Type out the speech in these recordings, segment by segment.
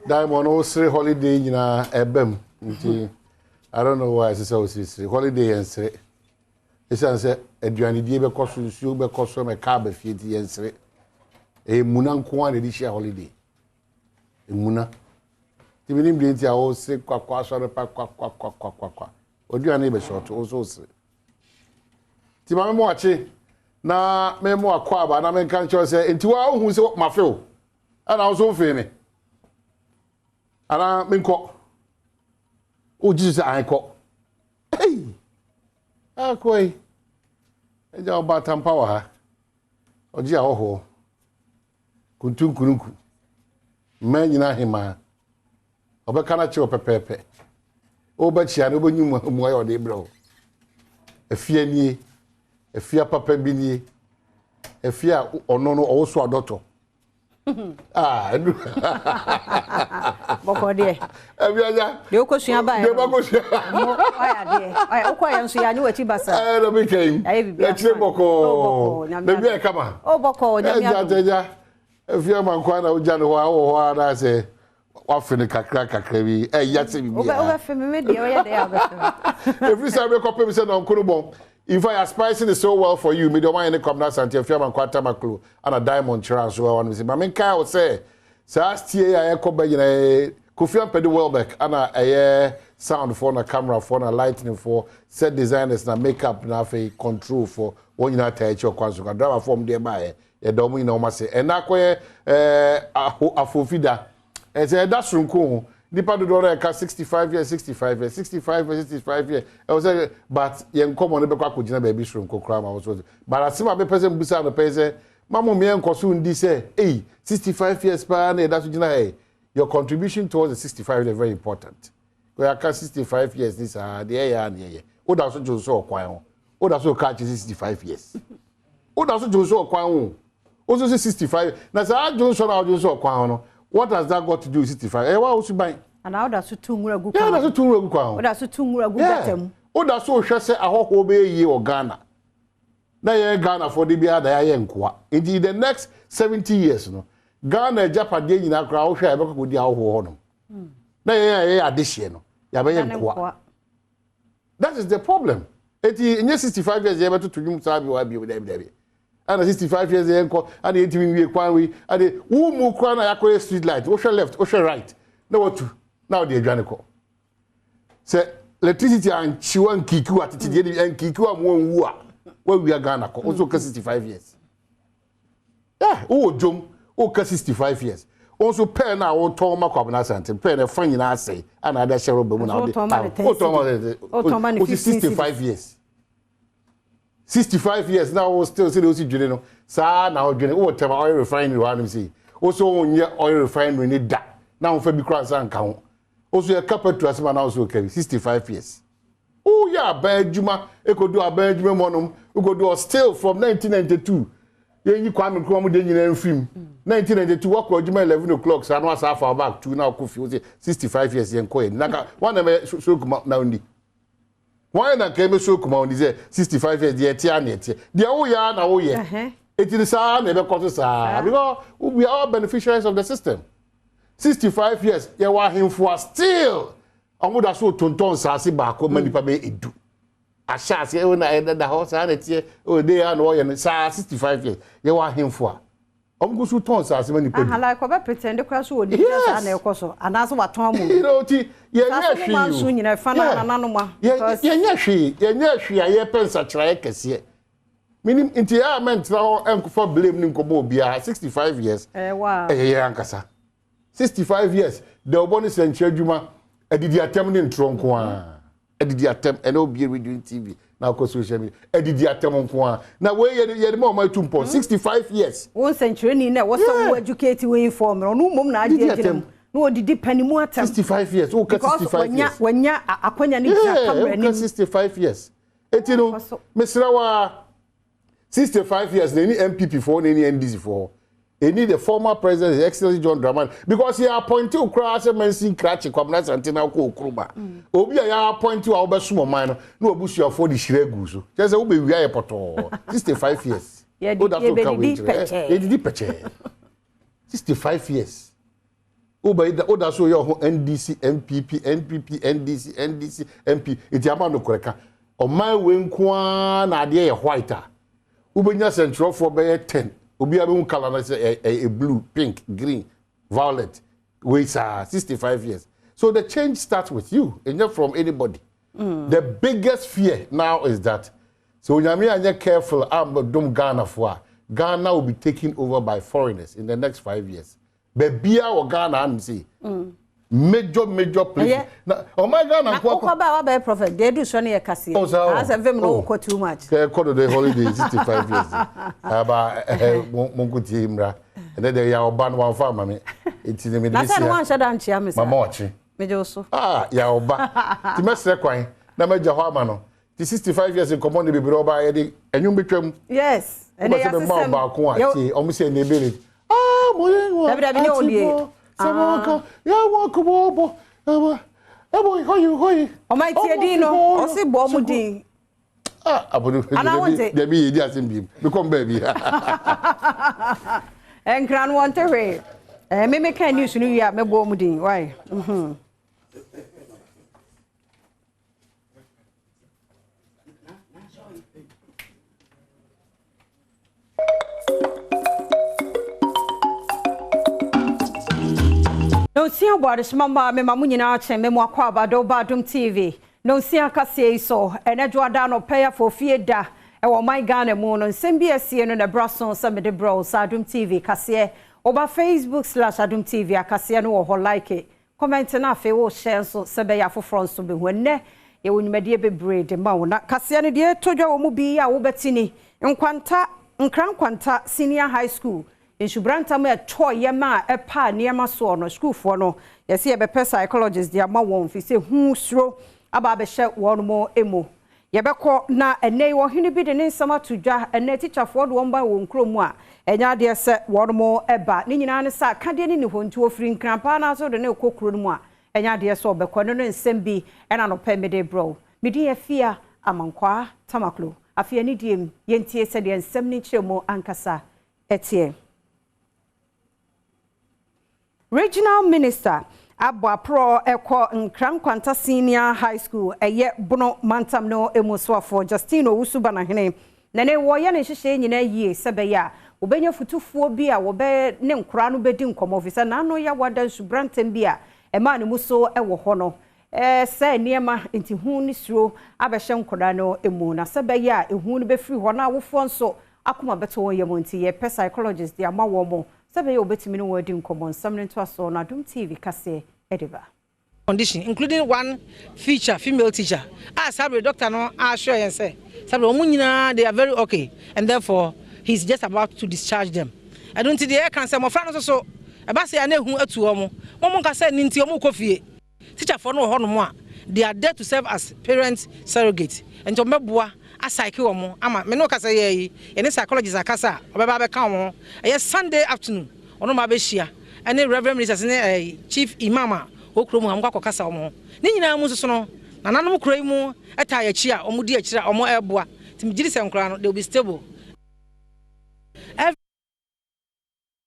Diamond also holiday ebem. I don't know why it's so holiday and say. It's answer aduane die be koso nsuo be koso me ka ba fie ti yensere. Muna nko an dey share holiday. Muna. Ti binim dey ti a o se kwakwa so pa kwa. Oduane be short o so se. Ti ma me mo ache na me mo akwa ba na me kan cho se enti wa hu se ma fe o. Ana o so fe me. Ana me nko. O Jesus an ko. Hey. Akoi. Eja oba tampa wa ha. Oji a oho. Kuntun kununku. Me nyina hema. Obeka na che opepepe. Oba chia na obonyu mu ayo de bro. Efia nie. Efia papa bi nie. Efia ono no owo so adoto. Edu. Boko de. Ebiaja. De okosua ba e. De bakosua. Oya de. Oya okwa nso ya ni wati basa. No be kem. E chire boko. Na bi e kama. O boko nyamia. Eja. Efia mankwa na uja no ho na se wa fini kakra bi. Yate bi. Oba femi me de oya de abasa. Every time we copy say na nkono bon. If I spicing is so well for you, me don't want any come now santi Efia mankwa tamaklo and a diamond chira so one say. Mama Kai will say, last year I ko be na Kofi Ampede Welbeck and a sound for na camera for na lighting for set designers na makeup na fe control for one you touch your kwanso ka drama form there by e do mu na o ma say e na koye afofida e say that's runko nipa do do ka 65 years e was say but yen come on be kwa kugina ba bi runko kra ma so but asima be person busa no pese mamo me enkoso ndi say 65 years pa na that gina hey your contribution towards the 65 is very important. Because I can 65 years this the year. What does so so kwan? What does so catch 65 years? What does so so kwan? Also 65. Na say Johnson now so kwan no. What has that got to do with 65? Eh wa osu ban. And how does so two ngura gu kwan? Yeah, that's two ngura gu kwan. What does so two ngura gu gatem? What does so hwe say ahoho be ye o Ghana. Na ye Ghana for the bia da ye nkoa. In the next 70 years no. Ghana Japade nyina kra wo hwe ebeko di ahoho no. Na ye adehye no. Ya be ye nkoa. That is the problem. Eti in 65 years ye beto tudum sabi wa bi debi. And 65 years ye nko and eti wi kwan wi and wo mu kwan na yakore street light wo hwe left wo hwe right. Na what now the adwane ko. Say electricity and chiwan kiku atiti de en kiku amwo nwu a wa wi Ghana ko also 65 years. Yeah, oh jom o 65 years. Also pay na o ton ma kwabna sante pay na fan nyina asai ana da shero be mu na o de 65 years. 65 years now o still say o si dwene no sa na o dwene o tema oil refinery wa no see. Also onye oil refinery ni da na o fa bi kra san ka ho. Also e capital asema na o so carry 65 years. Oh yeah, Badwam ekodu Badwam monum ekodu still from 1992. Yenyi kwame kro mo de nyina mfim 1992 wakọ adwuma 11 o'clock sa no asa fa back to na kofi o 65 years yen ko yen naka wana me so kuma na ndi wana na ka me so kuma ndi say 65 years ye tia na tia de wo ya na wo ye etiri sa na be ko sa because we are all beneficiaries of the system 65 years ye wa hemfo still omoda so tonton sa se ba ko manipa be edu ashas ye na da ho sa na tie o de ya no ye sa 65 years ye wa hemfo a omgusu ton sa se mani pedi like oba pretend kwa so odi sa na ekoso anaso waton amu you know ti ye nya hwe you so nyina fa na nanoma ye nya hwe ye pensa kira kese minim environment na enko blame ni nko bo bia 65 years wow ye ankasa 65 years the oboni senche adwuma adidi atem ni ntronko a adidi atem and obi reading TV na ko social media adidi atem nko a na we ye ma o ma tumpo 65 years one century ni na was so educate we inform no mum na adi aginem no odidi panimu atem 65 years o ka 65 years wanya akwanya ni camera ni 65 years etino mesra wa 65 years na ni MPP for na ni NDC for any the former president His Excellency John Dramani because he appointed Ukra as mention Krachi Kwamna Santina ko Okruba obi ya appoint you obesumo man no obusu for the shiregu so just say we wi ayepoto 65 years yeah did peche 65 years. Oda so your NDC, MPP, NPP, NDC, NDC, MP. It's a man no koreka. O my wen kwa na ade ye white. Ubenya central for be 10. Obi abe color na say a blue, pink, green, violet. We are 65 years. So the change starts with you, and not from anybody. The biggest fear now is that so when you're careful, I'm dum Ghana for Ghana will be taken over by foreigners in the next 5 years. Bebia or Ghana and see major place. Oh my Ghana, what prophet? They do Sonny a cassie. As a very no too much. Call the holiday 65 years. About Monkuti Imra, and then they are Badwam farmer. It's in the middle. That's one shut down, Chiamis. Mamochi. Ya oba. Ti mesre kwan. Na meja ho amano. Ti 65 years in common be bro ba ye enyu betwam. Yes. And they are ma ba ko ati. Omo se na ebele. Mo yen. Dabi ne odie. Samaka. Ya wo ko bo. Ebo hoyi. O mai tie din no. O si bo mu din. Abodu. Dey be ye di asim bi. Be come baby. En kran want to re. Me can news nu ya me bo mu din. Why? No see about this mama me mamu nyina ache me mo akwa Badom TV. No see akase so ene dwoada no pay for fie da e wo my Ghana mu no nsem bi asie no na brason se me de bro Adom TV kase oba Facebook/Adom TV akase no wo like comment na fe wo share so se be ya foforo so be hone ye wonimade bebre de ma wo na kase ne de todwa wo mu bi ya wo betini nkran kwanta senior high school in Shubranta me toy yema e pa niema so no school for no yesi ye be psychologist dia ma won fi se hu suro aba be hye won mo emo ye be ko na ene wo hene bi de ne nsama tudwa ene teacher for do won ba won kromu a enya de se won mo eba ni nyina ne sa kade ni hontu ofiri nkrampa na so de ne kokuro mu a enya de se obekọ no nsem bi ena no pe me de bro me di afia amankwa tamaklo afia ni diem yentie se de nsem ni chemo ankasa etie. Regional Minister Abwapro Eko Nkrankwanta Senior High School eye bono mantam no emuswafo Justino Usuba na hene nene wo ye ne hihye nyina yie sebeya obenya futufuo bi a wo be ne nkura no bedi nkomo ofisa na no ya wada Shubrantem bi a ema ne muso ewo ho no se niema enti hu ni suro abehye nkura no emu na sebeya ehu no be free ho na awofo nso akoma beto won yemonti ye psychologist dia ma wo mo Sabe you bet me no word in common, something to us on Adom TV Kase Ediba. Condition, including one feature, female teacher. Sabe doctor no, sure and say, Sabe Omunina, they are very okay, and therefore he's just about to discharge them. I don't see the air cancer, my friend also. About say I know who at Momo can say Nintiomo coffee. Teacher for no honor. They are there to serve as parents surrogates. And to Mebua. A psycho ama me no kasa ye any psychologist akasa obeba be kan won Sunday afternoon ono ma be hia any reverend ministers ne chief imam okro mu am kwa kasa omo ni nyina mu so no nananom kro mu eta ya chi a omo di akira omo eboa tim giri se nkra no they will be stable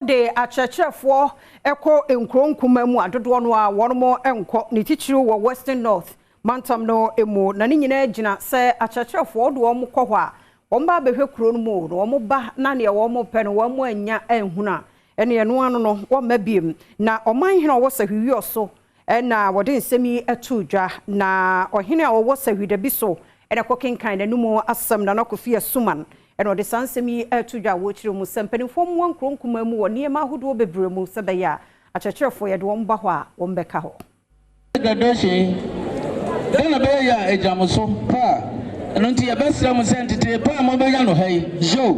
de achechefo eko enkronkuma mu adodo no a wono enko ne tichiru wo Western North Mantam no emo na ni nyina gina se achachefo do omo kɔ a omba behwe kuro no mu no omo ba na ne omo pɛ no omo anya enhuna ene eno ano no wo mabiem na oman hene wo sahwi oso na wode nsemi atudwa na ohene a wo sahwi da bi so ene kokenkan na numu asam na nakofia suman ene wode sansemi atudwa wo kire mu sempanifo mu wankronkuma mu wo niema ahodo bebre mu sebeya achachefo ye de wo mba hɔ a wo mbeka hɔ Dena be ya ejamuso pa nti ya besra mu sentete pa mo be ya no hai jo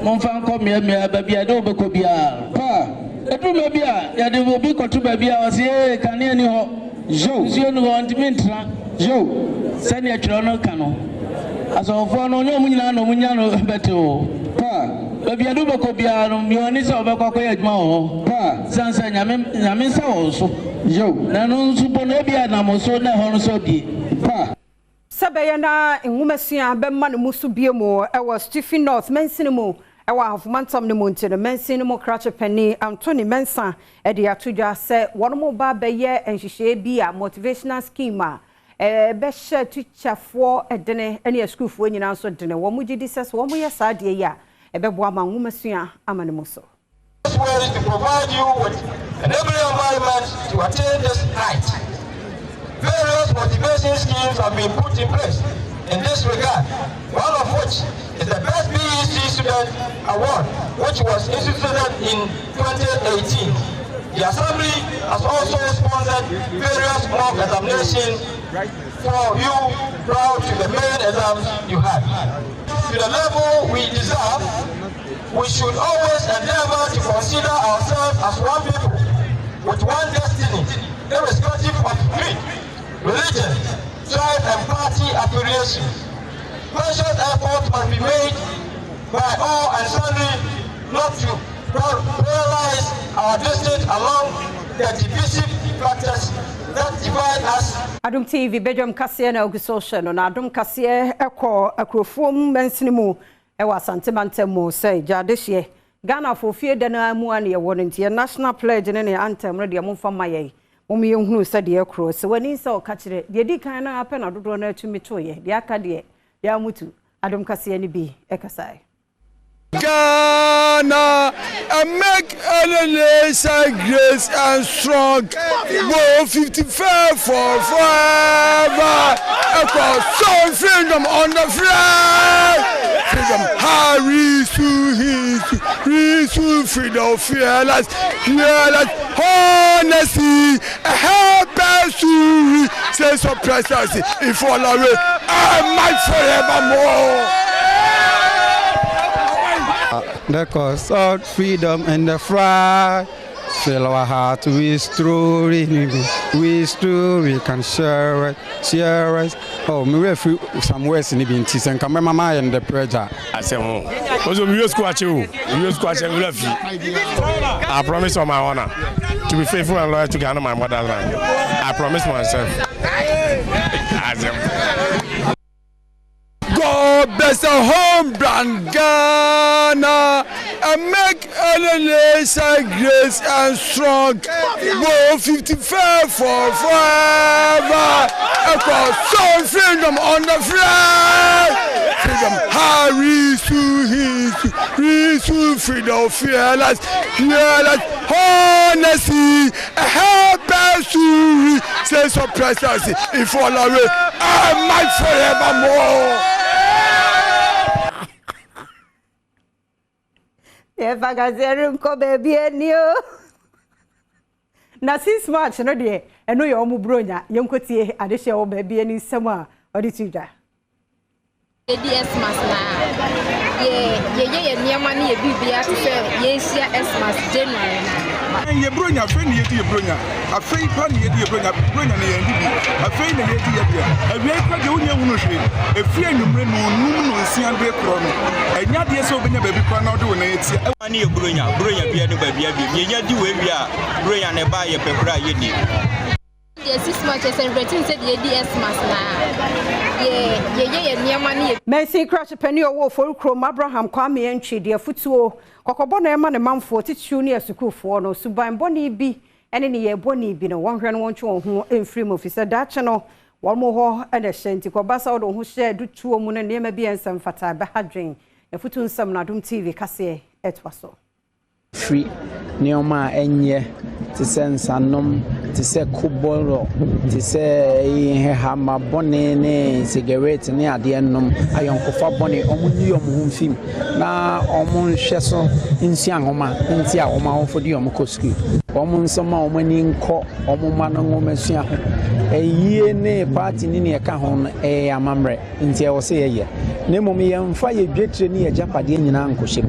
mo fa nko mia ba bia de obeko bia pa edu me bia ya de obi kotu ba bia o se kane ani ho jo si onu ho ntimentra jo sani atwero no ka no asofo no nyo mu nyina no mu nya no bete o pa ba bia de obeko bia no mi oni se obeko akoya adwuma ho pa sansa nyame sa wo so jo na no nsupo no bia na mo so na ho no so bi pa Sabaya na enwumasua be ma no musu biemu e was Stephen North mensini mu ewa hafumantam ne monti no mensin mo krache pani Anthony Mensa e de atudwa se wono mo ba beye enhihye bi a motivational scheme a be hye teacherfo edene ene schoolfo nyina so dene wo mo gidi se wo mo ye saade ya e be boa ma nwomasua amane mo so to provide you with enabling environment to attain this height. Various motivation schemes have been put in place in this regard, one of which is the Best BEC Student Award, which was instituted in 2018. The Assembly has also sponsored various mock examinations for you prior to the main exams you had. To the level we deserve, we should always endeavor to consider ourselves as one people with one destiny, irrespective of creed, religion, tribe, and party affiliation. Conscious effort must be made by all and sundry not to polarize our district along the divisive factors that divide us. Adom TV Badwam kase na ogusoshe no na Adom kase ekọ akrofom mensinimu ewa santimantemu say jadehye Ghana for fie de na mu an ye won ntie national pledge ne anthem no de momfa maye mom ye hunu se de ekro se wani se o ka kire de di kan na apɛ na dodo na atumi toye de aka de ya mutu Adom kase ni bi ekasai Ghana, make a nation grace and strong. Go 55 for forever. Across soul freedom on the flag. Freedom, Risu, freedom, fearless, honesty, help us to sense of presidency. If all of it, I might forevermore. The cause of freedom and the flag fill our heart with story, we can share it. Oh, me refer some words in the bintis and come mama and the pressure. I say, also you squash you I promise on my honor to be faithful and loyal to Ghana, my motherland. I promise myself. God bless our home brand Ghana and make a nation grace and strong. Go 55 for forever. Across soul freedom on the flag. Freedom, Risu, freedom, fearless, honesty, help us to sense of presidency. If all of it, I might forevermore. Vagazerum ko baby enio na 6 March no de eno ye omu bronya yenkotie adehye wo baby eni nsem a odi tuja ADS masna ye niama ni ye bibia to say ye sia Xmas January na ye bronya fe ni ye bronya afei pa ni ye bronya na ye ndi afei na ye di ye bia awie kwa de wonya hunu hwe efi anwumre no num no nsia de kro no enya de se obenya baby kwa na ode wo na yetia ani ye bronya bia ne babia bi ye nya di we wi a bronya ne ba ye pekura ye di ye 6 March celebrating say the ADS masna ye niama ni Mercy crash penny owo for krom Abraham Kwame Entwi de afutuo kokobo na ema ne manfo titu ne asukufo no suban boni bi ene ne ye boni bi no wonhwe no woncho ho enfrim officer dache no womo ho ene hyenti ko basa wo ho hye dutuo mu ne nema bi ensem fata be hadwen afutu nsam na Adom TV kase etwaso free neoma enye ti sensanom ti se kubolo ti se hama bone ne cigarette ne ade ennom ayonkofa bone omunyi omhum film na omun hweso nsi ahoma nti ahoma ofodi omkoski omun nsoma omani nko omuma no ngomasua ho eyie ne party ni ne ka ho amamre nti e wo se ye ne mom ye mfa ye dwetre ne ye japade nyina nkohye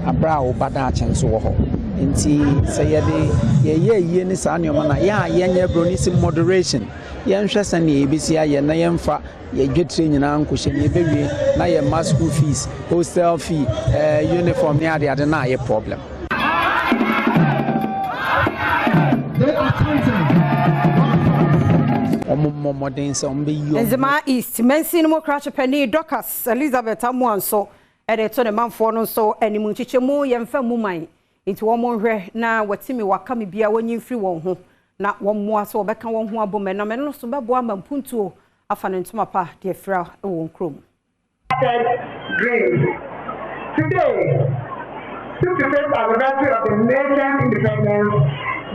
abra obada achenso wo ho nti sayede ye ni sa ne na ya yenye bronisim moderation yenhwe sane ebisi aye na yemfa ye dwetre nyina nkohye ne bewie na ye mass school fees hostel fee uniform ne ade na ye problem Enzema East mensin mo crash penny Docas Elizabeth Amuanso ede to ne manfo no so animu chichemu yemfa mu man nti wo monhwe na watimi waka me bia wanyi firi won ho na wo mmoa so obeka won ho abome na me no so bebo amampuntuo afa ne ntoma pa de fra e won krom. Today, 65th anniversary of the nation's independence,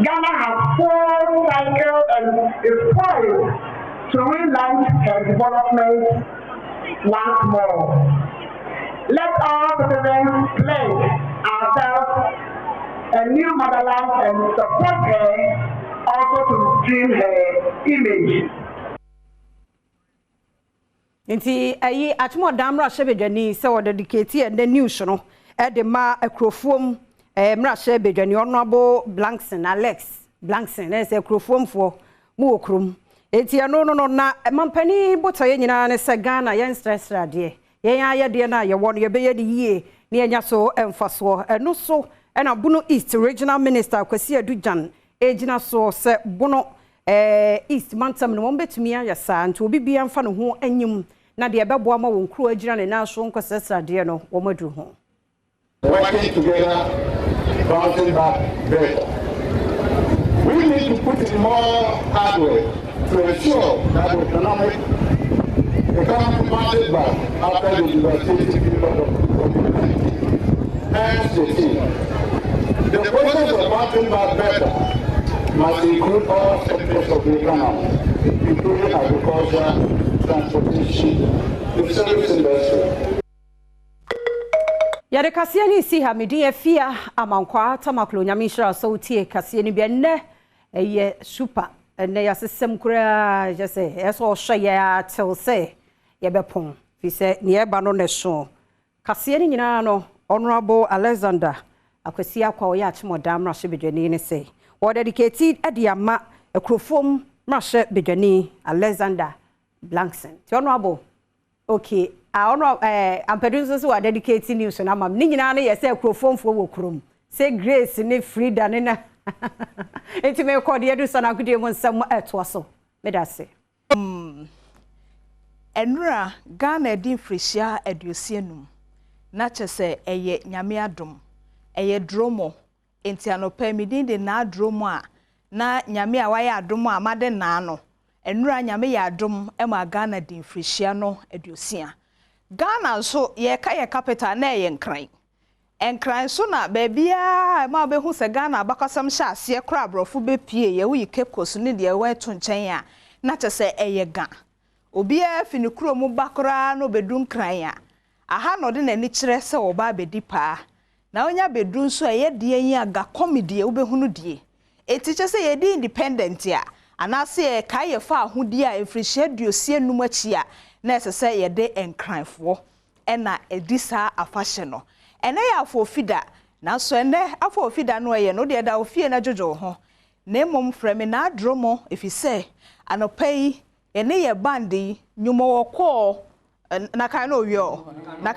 Ghana has full cycle and is poised to relaunch her development once more. Let all citizens pledge ourselves a new motherland and support her, also to dream her image. Nti ayi atmo damra shebedwani se wo dedicate and the news no e de ma akrofuom mra shebedwani honorable Blankson Alex Blankson e se akrofuom fo mu okrum enti no na mampani botoye nyina ne se Ghana yen stress rade yen ayede na ye won ye be ye de yie ne enya so emfaso eno so e na Bono East Regional Minister Kwasi Adujan ejina so se Bono East Mantam no mbetumi ayasa nti obi bia mfa no ho anyim na de beboa ma won kru agira ne na so nkosesrade no wo madu ho. Working together, bouncing back better. We need to put in more hard work to ensure that the economic bounces back after the devastating period of COVID-19. Hence the theme. The process of bouncing back better must include all sectors of the economy, including agriculture, transportation, the service industry. Yade kasia ni si ha medi afia amankwa tamaklo nyamishra so tie kasia ni bia ne eye super ne yasesem kura je se eso hye ya tel se ye bepon fi se ne eba no ne so kasia ni nyina no honorable Alexander akwasi akwa oya chimodam rahye bedwani ne se wo dedicated adiama ekrofom rahye bedwani Alexander Blankson ti honorable okay ampedunso so dedicated news na mam ni nyina na yese ekrofomfo wo krom say grace ne frida ne na enti me kode edu sana kudie mo nsam eto so me da se enura Ghana edin frisia edusienum na chese eye nyame adom eye dromo enti anopa midin de na dromo a na nyame a waye adom a made na no enura nyame ya adom e ma Ghana din frisia no edusia Ghana so ye ka ye capital na ye nkran so na baabia ma be hu se Ghana bakasam sha ase kra brofo be pie ye wi Cape Coast ne de we to nchen a na chese eye ga obi a fini kro mu bakora no bedu nkran a aha no de na ni kire se oba bedi pa na onya bedu so eye de yin aga comedy wo be hunu die etiche se ye di independent a anase ka ye fa ahudi a efrihye duosie num achi a na esese ye de enkranfo ena edisa afahye no ene ya afofida na so ene afofida no ye no de da ofie na jojo ho na mom frame na adromo efise anopai ene ye bandi nyumo woko na kan no wio na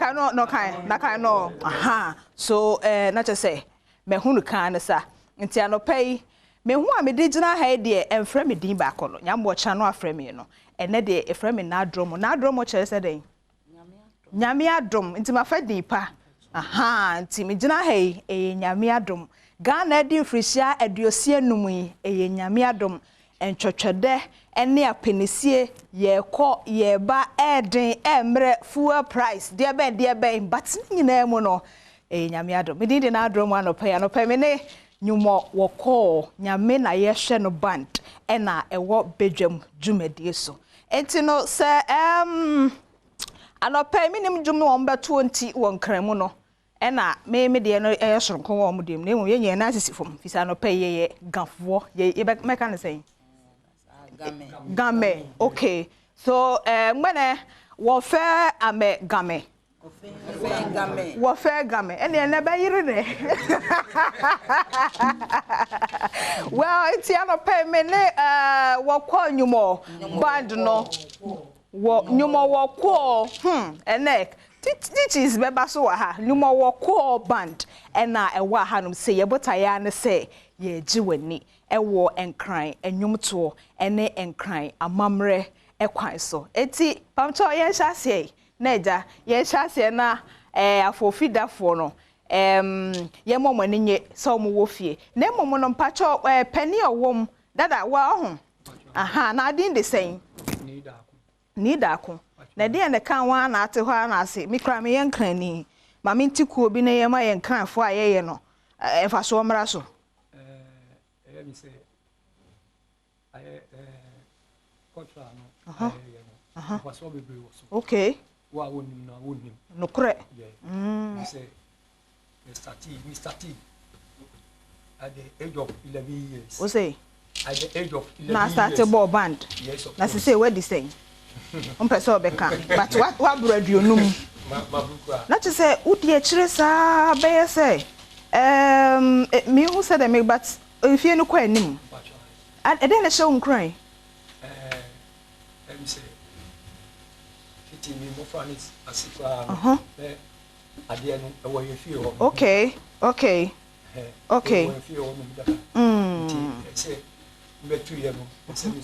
kan no aha so na chese me hunu kan ne sa nti anopai me hu a me digina ha de emfra me din ba ko no nyambo cha no afra me no ene de efra me na adromo chere se den nyame adom nti ma fa din pa aha nti me gina ha e nyame adom Ghana din frisia aduosie num e nyame adom entwetwede ene apenisie ye ko ye ba eden emre fuel price de be but nyina mu no e nyame adom me din de na adromo anopa me ne nyumo woko nyame na yehwe no band ena ewo bedwam dwumadie so enti no se anopa minim dwum no ombeto nti won kramu no ena me de no ehsoronko wo modem na emu yenye na asisifom fisa anopa ye gafo ye meka ne sei game okay so ngene wo fe ame game Wafe game ene na ba yire ne well it's anopa me ne wakọ nyumo band no wo nyumo wakọ ene teachers beba so wa ha nyumo wakọ band ena ewa ha no se yebota ya ne se ye giwani ewo enkran enwumto ene enkran amamre ekwan so eti pamcho ye hyase neja ye hyase na afofida for no ye mom ani nye so mo wo fie na mom no mpacho penny owom dada wa ho aha na adin de sen ni da ko na de ne kan wa na ate ho na ase mi kra me yen kran ni ma me ntikuo bi na ye ma yen kran fo ayeye no efa so mra so me say contra no was so be okay wa wonim na wonim no kre me say Mr. T at the age of 11 years. O say at the age of 11 years. Na start ball band. Yes, of course. Na say where this thing. On person be kan. But what bread you num. Na to say udi e kire sa be say me who said me but if you no kwa anim. And then na show nkran. Let me say fiti me mo franis asifa. Okay.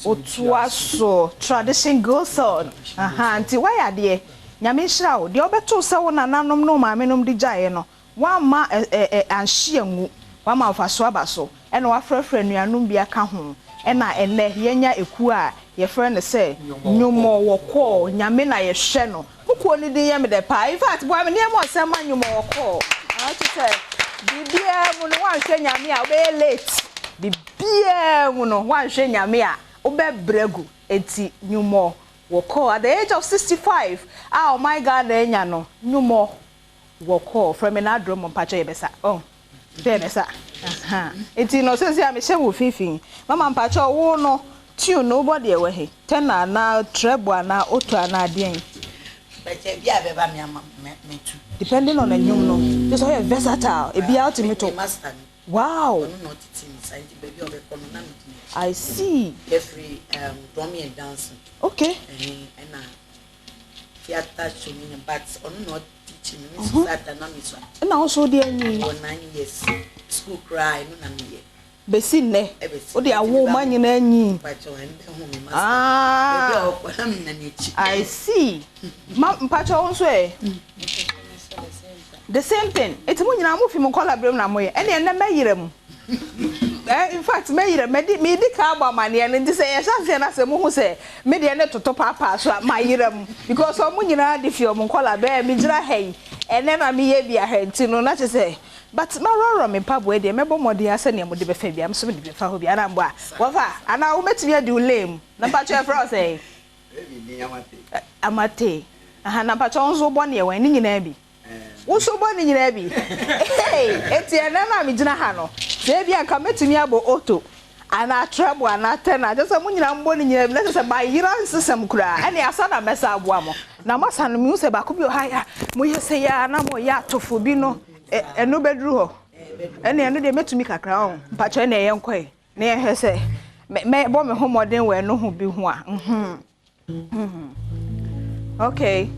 Otuaso tradition goes on. Anti why are there? Nyame hira wo de obeto se wo nananom no maamenom di jae no. Wa ma anhye ngu. Wa ma afaso abaso. E na wa frafra nuanum bia ka ho. E na ene yenya eku a ye frɛ ne se nyomo wo ko nyame na ye hwɛ no. Muko ni di yem de pa. In fact, boy me niam osem anwumo wo ko. I to say bibia mu no wan hwɛ nyame a obe late. Bibia mu no wan hwɛ nyame a obe bregu enti nyumo wo ko at the age of 65. Oh my God, enya no nyumo wo ko from an adrom mpacho yebesa. Oh. Denesa. Enti no sense ya me hye wo fifin. Mama mpacho wo no tune nobody ewe he. Tenor na treble na otu na adien. Depending on the nyum no. Just how versatile. It be ultimate. Wow. I see. Every drumming and dancing. Okay. And theater showing but on not teaching me that and also the 9 years school cry no na me. Besine. O de awo man nyina anyi. I see. Ma mpacho onso the same thing. It's mo nyina mo fi mo collaborate na mo ye. Ene na mayire mu. In fact, mayire me di ka agba mane ene ndi say yesa na se mo hu say me de ne toto papa so mayire mu because o mo nyina de fi o mo collaborate me gira hey. Ene na me ye bia henti no na che say but maroro me pabo e de mebo mode ase ne mo de be fa bia me so me de be fa ho bia na mbo a wo fa ana wo metimi ade ulem na pa che fra say amate aha na pa che onzo bo ne we ni nyina bi wo so bo ne nyina bi hey eti ena na me gina ha no se bia ka metimi abo auto ana treble ana tenor just mo nyina mbo ne nyina bi na se ba yiran sesem kura ene asa na mesa abo amo na masa no mi se ba ko bi o ha ya mo yese ya na mo ya tofo bi no eno bedru ho eno de metumi kakra ho mpacho na ye nkoi na ye hwese me bo me ho modern we no ho bi ho a okay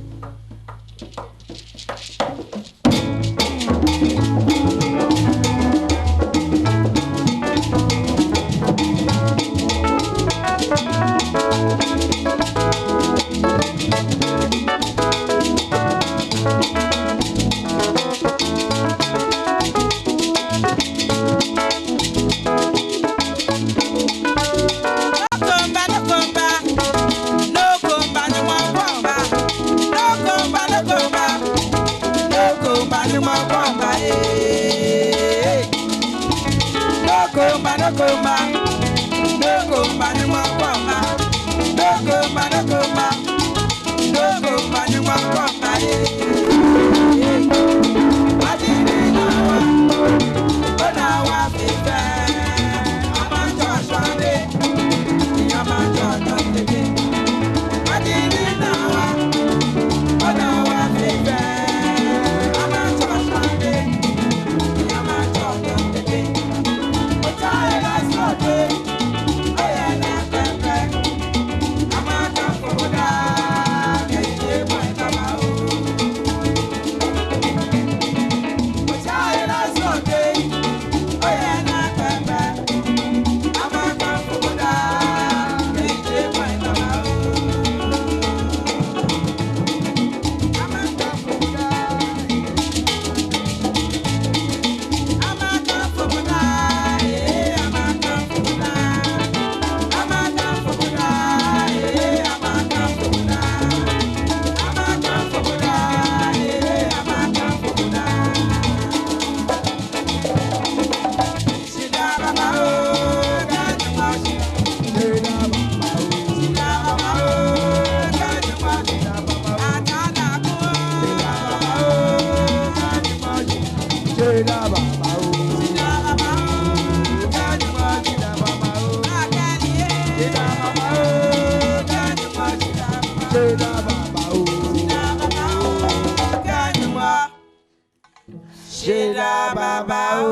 baba o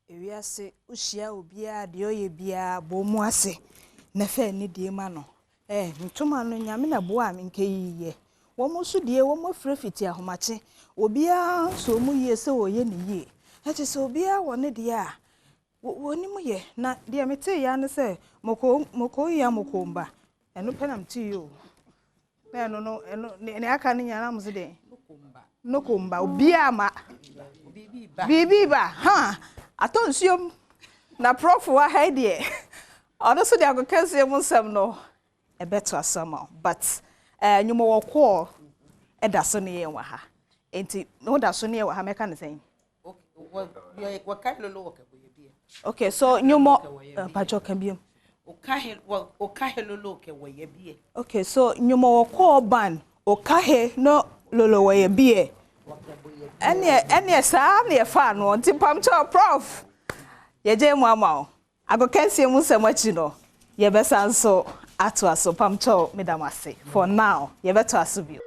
ewiase ushia obia de oye bia bomu ase na fe ni die ma no ntoma no nyame na bo a menke yiye wo mo so die wo mo frɛ fiti ahomache obia so mu yie se oye ni yie ati so obia wo ne die a woni mu ye na die mete ya ne se moko ya mokomba eno penam ti yo na no ne aka ne nyana mo se de nokomba obia ma bibiba ha atonsuom na prof wa ha die ono so de agokansie mu nsem no e beto asama but nyumo wo ko e da so ne ye wa ha enti no da so ne ye wa ha meka ne sen okay so nyumo bajo kan biem okahe lolo ke wo ye bie okay so nyumo wo ko ban okahe no lolo wo ye bie ene sa ne fa no enti pamcho prof ye je mu ama agokansie mu nsem achi no ye besa nso ato aso pamcho medamase for now ye beto aso bio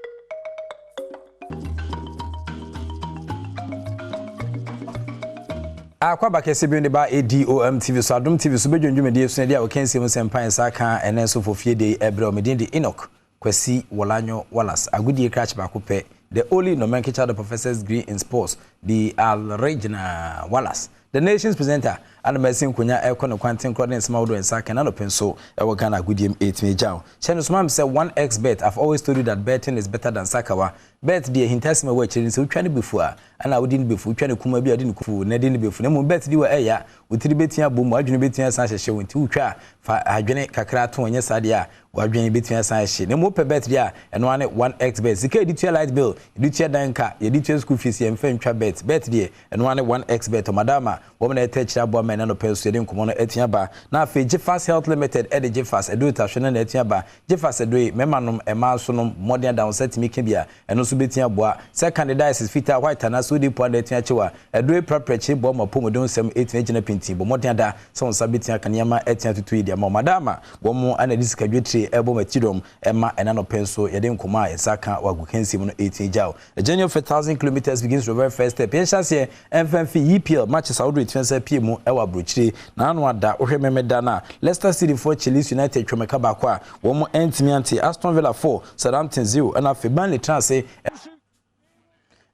akwa bakese bi ba Adom TV so Adom TV so bedwendwumede so dia okansie mu sempan saka ene so fofie de ebre omedin de Enoch Kwasi Wolanyo Wallace agudie crach ba kopɛ the only nomenclature the professor's degree in sports the Regina Wallace the nation's presenter and Messin Kunya Econ Quantin Crodin Small and Sakan and Open so our Ghana Goodium 8 Major. Chenus Mam said 1x bet. I've always told you that betting is better than Sakawa. Bet dear Hintasima watching so trying before and I wouldn't before trying to come be I didn't go Nedin before no bet you were with the betia boom, I didn't bet you as showing 2 try for hygienic Kakrato and yes idea. While drinking between us, no more per bet there and 1x bet. Secure the light bill, you do your danka, you do your school fees and fame trap bet there and 1x bet to Madama, woman attached that woman and Pensudim Commoner Etiaba. Now, Jeffas Health Limited, Eddie Jeffas, a do it Tashanan Etiaba, Jeffas a do Memanum, a Malsonum, modern down set Mikibia, and also Betia Bois, second dice Fita White and Asudi Point Etiachua, a do a proper chip bomb or Pomodon some 8 engine pinty, but modern da, some Sabitia Kanyama Etian to Tweedia, Madama, one more and a discabutary, Elbow Metidum, Emma and Ano Penso, Yadim Kuma, and Saka, or Gukensi 18 Jow. The journey of 1,000 kilometers begins the very first step. Pensasia, MFM EPL matches out with 20 PM. Ewa Bruchri na anwa da ohwememe dana Leicester City 4 Chelsea United twemeka bakwa wo mo entimiante Aston Villa 4 Southampton 0 and Burnley transfer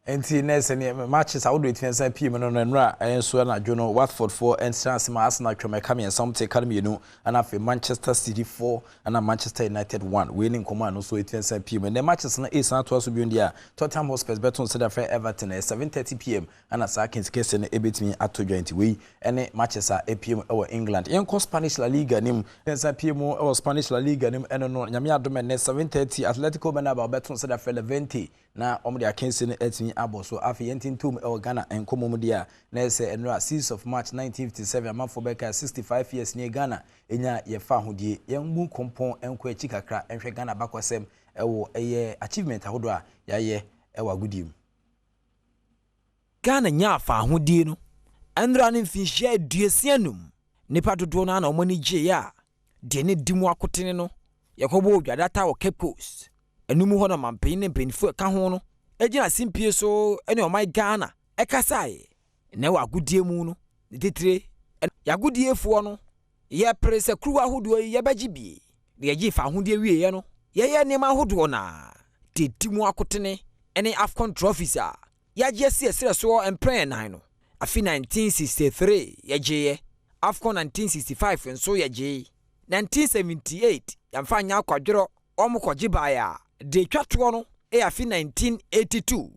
enti nese ne matches awodo etwensa PM no nra enso na Jono Watford 4 and transfer Arsenal twemeka me something academy no and Manchester City 4 and Manchester United 1 winning command no so etwensa PM and the matches na ace na to so bi ndia Tottenham Hotspur beton so da for Everton 7:30 PM and Sakins case na ebetimi ato joint we ene matches a PM over England yenko Spanish La Liga nim etwensa PM over Spanish La Liga nim eno no nyame adom ne 7:30 Atletico Bilbao beton so da for Levante na omde akensi ne etimi abo so afi yentintum e Ghana enkomo dia na se enra 6th of March 1957 amafo beka 65 years near Ghana enya ye fa hodie yembu kompon enko achi kakra enhwe Ghana bakwasem ewo eye achievement ahodo a yaye ewa gudim Ghana nya fa hodie no enra ne mfinhia aduasianum nipa dodo na na omani gye ya de ne dimu akotene no yakobo odwadata wo Cape Coast enumu ho na mampen ne penfo ka ho no ejina simpie so ene o my Ghana ekasai ne wa agudie mu no titire ya gudie fuo no ye prese kruwa hodo ye bagibie de ye fa hodie wie ye no ye nema hodo na tetimu akotene ene Afcon trophies a ya je esere so empren nan no afi 1963 ye je Afcon 1965 enso ye je 1978 yamfa nya kwadworo omukwaji baya de twatwo no e afi 1982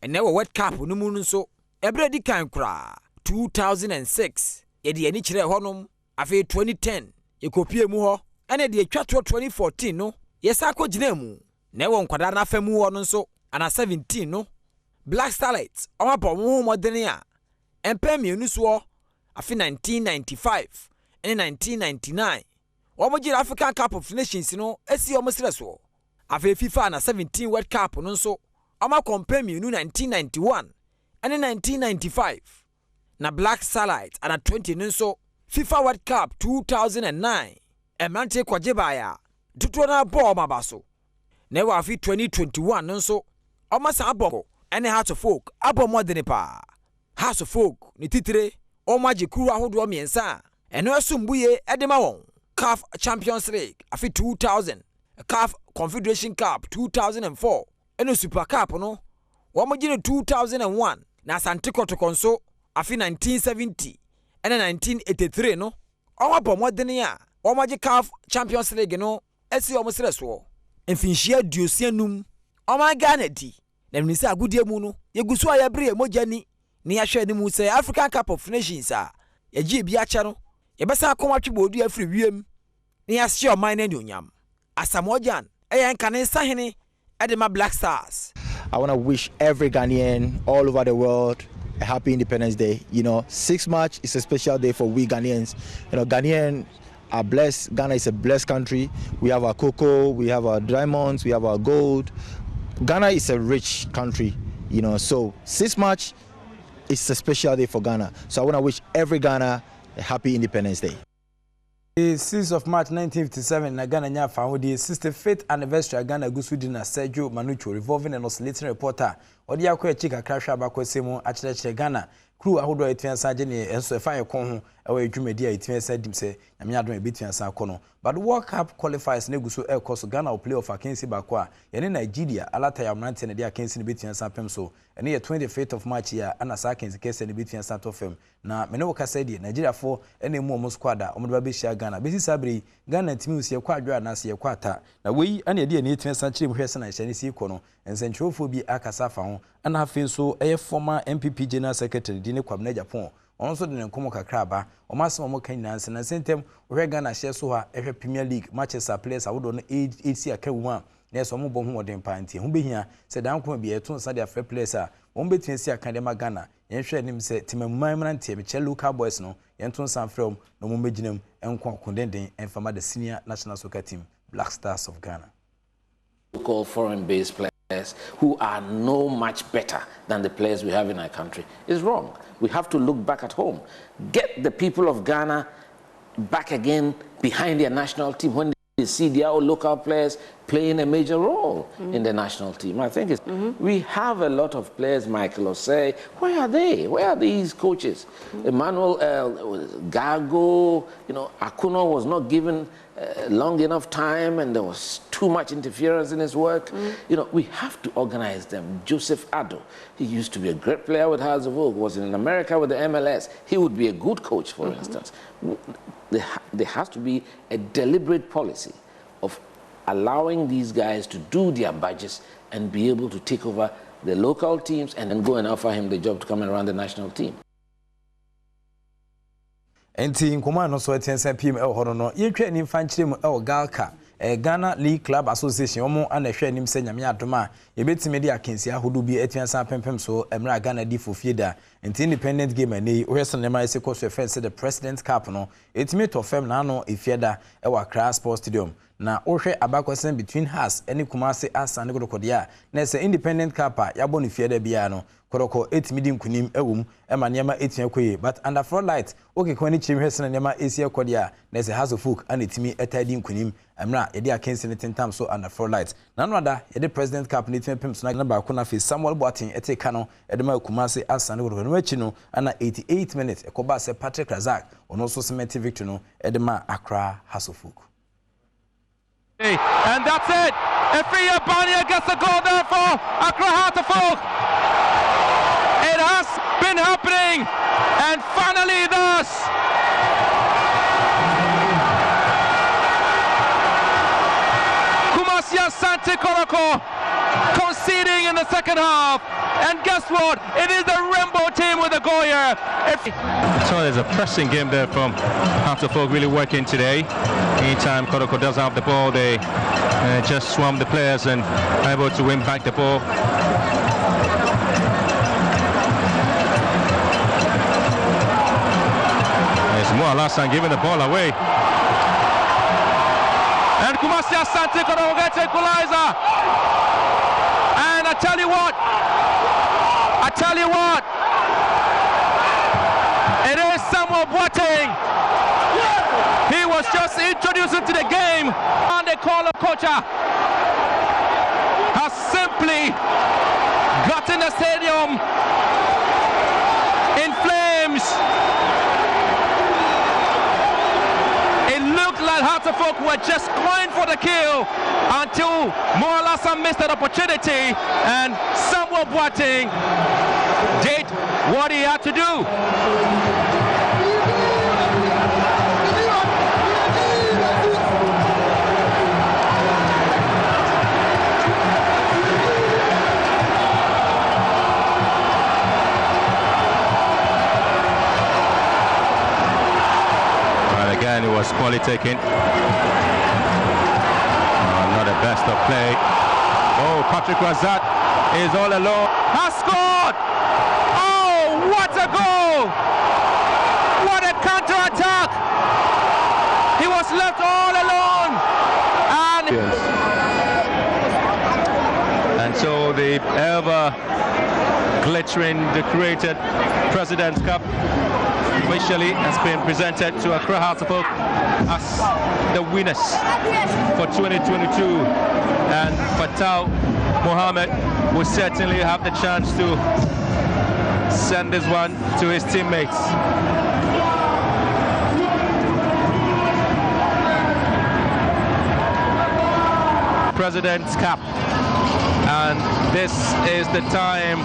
ene wo World Cup no mu nso ebre di kan kra 2006 ye de ani kire honom afi 2010 ye kopie mu ho ene de twatwo 2014 no ye sa ko gina mu ne wo nkwada na fa mu ho no nso ana 17 no Black Starlights omabo mu modern a empem enu so afi 1995 ene 1999 wo gira African Cup of Nations no esi o mesre so afi FIFA na 17 World Cup no nso ama compare me no 1991 and 1995 na Black Starlight ana 20 no nso FIFA World Cup 2009 emante kwaje baya tutu na ball mabaso na wa afi 2021 no nso Almost abo any Heart of Folk abo more than a pa. House of Folk ni titire o majikuru ahodo miensa. Eno asumbuye edema CAF Champions League afi 2000, CAF Confederation Cup 2004, eno Super Cup no. Wamojine 2001 na Asante Kotoko nso afi 1970 ena 1983 no. Owabo modene ya omaji CAF Champions League no esi omosreso. Mfinhia duosianum oma Ghana di. Na mnisa agudie mu no yegusu ayabre emojani ni yahwe ni mu se African Cup of Nations a yaji bi acha no yebesa akonwatwe bodu afri wiem ni yahye oman na nyonyam. Asamojan eyen kane sahene edema Black Stars. I want to wish every Ghanaian all over the world a happy Independence Day. You know, 6 March is a special day for we Ghanaians. You know, Ghanaians are blessed. Ghana is a blessed country. We have our cocoa, we have our diamonds, we have our gold. Ghana is a rich country, you know, so 6 March is a special day for Ghana. So I want to wish every Ghana a happy Independence Day. The 6th of March 1957, na Ghana nya found the 65th anniversary Ghana Gusudi na Sergio Manucho revolving and oscillating reporter. Odi akwa chika krasha abakwa semu achirechire Ghana crew ahodo etuansa je ne enso efa yekon ho ewa edwumadi a etuansa dim se nyame adon ebituansa akono. But World Cup qualifiers na guso ekoso Ghana will play off akensi bakwa yene Nigeria alata ya mrante ne dia akensi ne bituansa pem so ene ye 25th of March ya anasa akensi kese ne bituansa to fem na mene wo kasa die Nigeria for ene mu omo squad a omo ba be shia Ghana besi sabri Ghana timi usie kwa adwa na se ye kwa ata na wei ane die ne etuansa chire hwese na hyane si ikono ensentrofo bi akasa fa ho ana afi so eye former MPP General Secretary Dine Kwabena Japan onso de nkomo kakra ba o masem mo kan nanse na sentem we Ghana hye so ha ehwe Premier League matches a players awodo no AC aka wuma na so mo bo ho odin panti ho behia se dan ko bi eto nsa de afre players a won betu AC aka de ma Ghana yen hwe nim se timamman mrante me che local boys no yen to nsa frem no mo beginam enko akondenden enfama the senior national soccer team Black Stars of Ghana. Local foreign-based players who are no much better than the players we have in our country is wrong. We have to look back at home. Get the people of Ghana back again behind their national team when they see their local players playing a major role in the national team. I think it's, we have a lot of players, Michael Osei. Where are they? Where are these coaches? Emmanuel Gago, you know, Akuno was not given long enough time and there was too much interference in his work. You know, we have to organize them. Joseph Addo, he used to be a great player with Hearts of Oak, was in America with the MLS. He would be a good coach, for instance. There has to be a deliberate policy of allowing these guys to do their badges and be able to take over the local teams and then go and offer him the job to come and run the national team. Enti nkoma no so etensa PM e ho no yetwa ni mfankyerem e Galka Ghana League Club Association omo ana hwe nim se nyame adoma yebetime de akensi ahodo bi etensa pempem so emra Ghana di fofieda enti independent game ani ohwese ne ma ese koso fence the President Cup no etime to fem na no efieda e wa Accra Sports Stadium na ohwe abakosen between Hearts ene Kumasi Asane Godokodia na se Independent Cup a yabo ne fieda bia no Koroko 8 million kunim ewum ema nyama 8 yakoye but under floodlight okay kwani chimhwese na nyama esi kodia na se House of Folk and etimi etadi kunim emra yede akensi ne tentam so under floodlight na no ada yede President Cup ne tempem so na ba ko na fe Samuel Boateng eteka no edema Kumasi Asane Godokodia no achi no ana 88 minutes ekoba se Patrick Razak ono so cement victory no edema Accra House of Folk. And that's it. Efia Bania gets the goal there for Accra Heart of Folk. It has been happening, and finally thus Kumasi Asante Koroko conceding in the second half, and guess what? It is the Rainbow team with the goal here. So there's a pressing game there from Heart of Folk, really working today. Anytime Koroko does have the ball, they just swarm the players and are able to win back the ball. There's Alassane giving the ball away. And Kumasi Asante Koroko gets equalizer. And I tell you what, it is Samuel Boateng. He was just introduced into the game, and they call him Kocha has simply got in the stadium in flames. It looked like Hartlepool were just going for the kill until Moalasa missed that opportunity, and Samuel Boateng did what he had to do. Again, it was poorly taken. Not the best of play. Oh, Patrick Razat is all alone. Has scored! Oh, what a goal! What a counter-attack! He was left all alone. And so the ever glittering, decorated President's Cup officially has been presented to Accra Hartlepool as the winners for 2022, and Fatal Mohammed will certainly have the chance to send this one to his teammates. President's Cup, and this is the time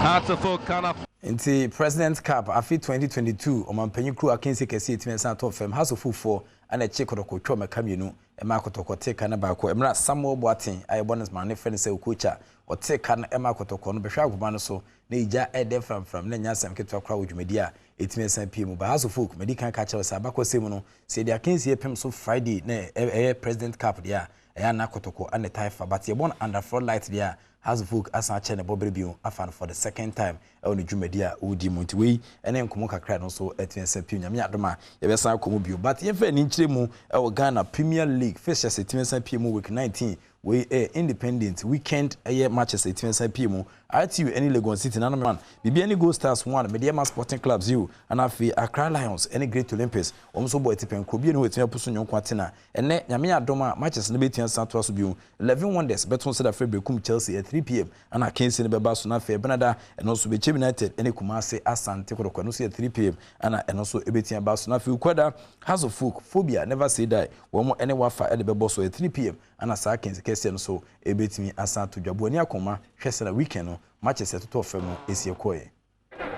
Hartlepool can Inti President's Cup afi 2022 omampanyi crew akense kese etime san top fam House of Football and a check kodoko meka mienu ema kotoko teka na baako emra Samuel Boateng aye bonus man ne friend say coacha o teka na ema kotoko no behwa agoma no so na ija ede from na nyasam ketwa kra wodwumadi a etime san pie mu ba House of Football medical catcher say abakosem no say dia akense epem so Friday na President Cup dia ya na kotoko and taifa but ye born under floodlight dia House of Folk as a channel Bobbio afan for the second time on the Jumedia Udi Montiwe and then Komoka Crad also at Pina Miadoma, Yabesa Komobio. But if an inchemu our Ghana Premier League first as a Timensa PMO week 19, we independent weekend a year matches a Timensa PMO. ITU any Legon City none man. Bibi any Go Stars 1, Mediama Sporting Clubs you and Afi Accra Lions, any Great Olympics, almost boy tipen Kobian with your person Quatina, and net Yamia Doma matches Liberty and Santos Biu, 11 wonders, Beton said a February Chelsea at 3 p.m. and I can't see the Babasuna Fair Benada and also be United, any Kumase Asan Tekorokonusi at 3 p.m. and also Ebetia Basuna Fiu Quada, House of Folk, Phobia, never say die, one more any wafa at the Baboso at 3 p.m. and as I can say, so Ebetimi Asan to Jabuania Koma, Chester weekend. Matches at Toffemo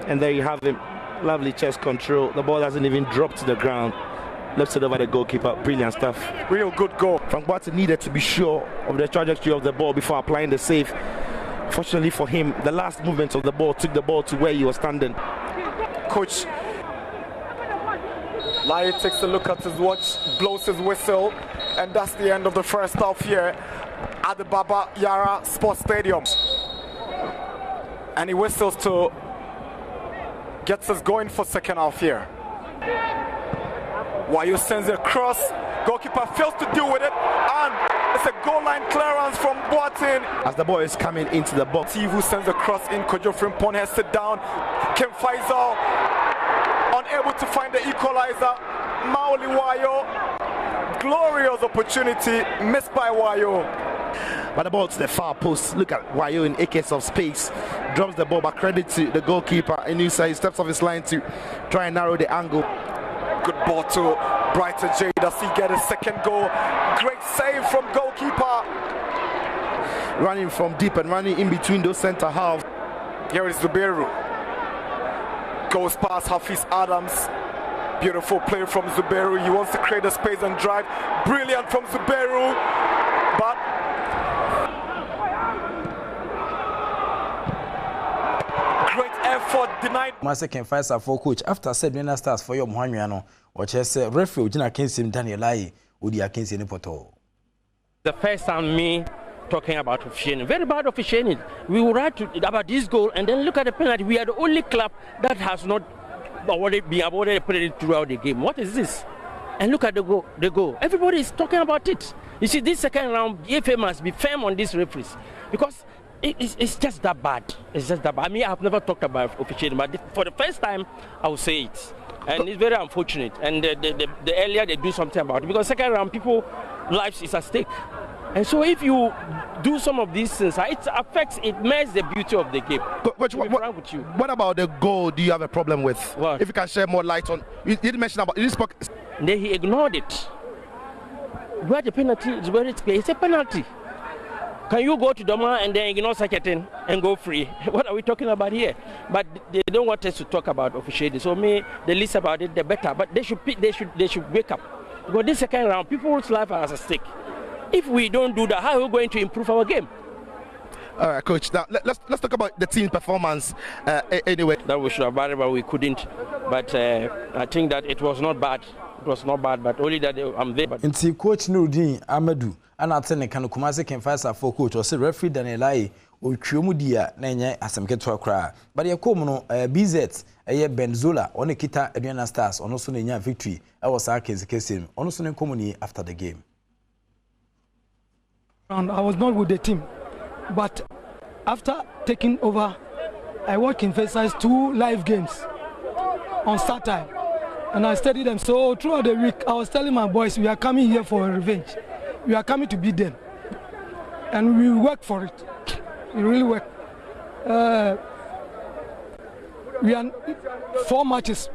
and there you have him. Lovely chest control. The ball hasn't even dropped to the ground. Left it over the goalkeeper. Brilliant stuff. Real good goal. Frank Boateng needed to be sure of the trajectory of the ball before applying the save. Fortunately for him, the last movement of the ball took the ball to where he was standing. Coach Lai takes a look at his watch, blows his whistle, and that's the end of the first half here at the Baba Yara Sports Stadium. And he whistles to gets us going for second half here. Wayo sends a cross, goalkeeper fails to deal with it, and it's a goal line clearance from Boateng. As the ball is coming into the box, Tivu sends a cross in, Kojo Frimpong has sit down, Kem Faisal unable to find the equalizer. Maoli Wayo, glorious opportunity missed by Wayo. But the ball to the far post. Look at Wayo in acres of space. Drops the ball, but credit to the goalkeeper. And he steps off his line to try and narrow the angle. Good ball to Brighton J. Does he get his second goal? Great save from goalkeeper. Running from deep and running in between those centre halves. Here is Zubairu. Goes past Hafiz Adams. Beautiful play from Zubairu. He wants to create a space and drive. Brilliant from Zubairu. But great effort denied. My second fight for coach after said when starts for your Mohanuano, or just referee Jina Kensim Daniel Lai, Udi Akensi Nepoto. The first time me talking about officiating, very bad officiating. We will write about this goal and then look at the penalty. We are the only club that has not been awarded a penalty throughout the game. What is this? And look at the goal. Everybody is talking about it. You see, this second round, the FA must be firm on these referees because it's just that bad. It's just that bad. I mean, I have never talked about officiating, but for the first time, I will say it. And it's very unfortunate. And the earlier they do something about it, because second round, people's lives is at stake. And so if you do some of these things, it affects, it makes the beauty of the game. Coach, what about the goal do you have a problem with? What? If you can share more light on, you didn't mention about, you spoke. Then he ignored it. Where the penalty is very clear, it's a penalty. Can you go to Doma and then ignore such a thing and go free? What are we talking about here? But they don't want us to talk about officiating. So the least about it, the better. But they should wake up. Because this second round, people's life are at stake. If we don't do that, how are we going to improve our game? All right, Coach. Now let's talk about the team performance. Anyway, that we should have bad, but we couldn't. But I think that it was not bad. It was not bad, but only that I'm there. But Inti Coach Nurudin Amadou. And I tell you, can Kumasi can find a for coach or say referee Danielai or Chumudia, Nanya, as some get to a cry. But your common BZ, a year Benzola, on a Kita, Adriana Stars, on also Nanya victory. I was Arkins Kessim, on also in community after the game. And I was not with the team, but after taking over, I worked in Versailles 2 live games on Saturday, and I studied them. So throughout the week, I was telling my boys, we are coming here for a revenge. We are coming to beat them, and we work for it. We really work. We are 4 matches.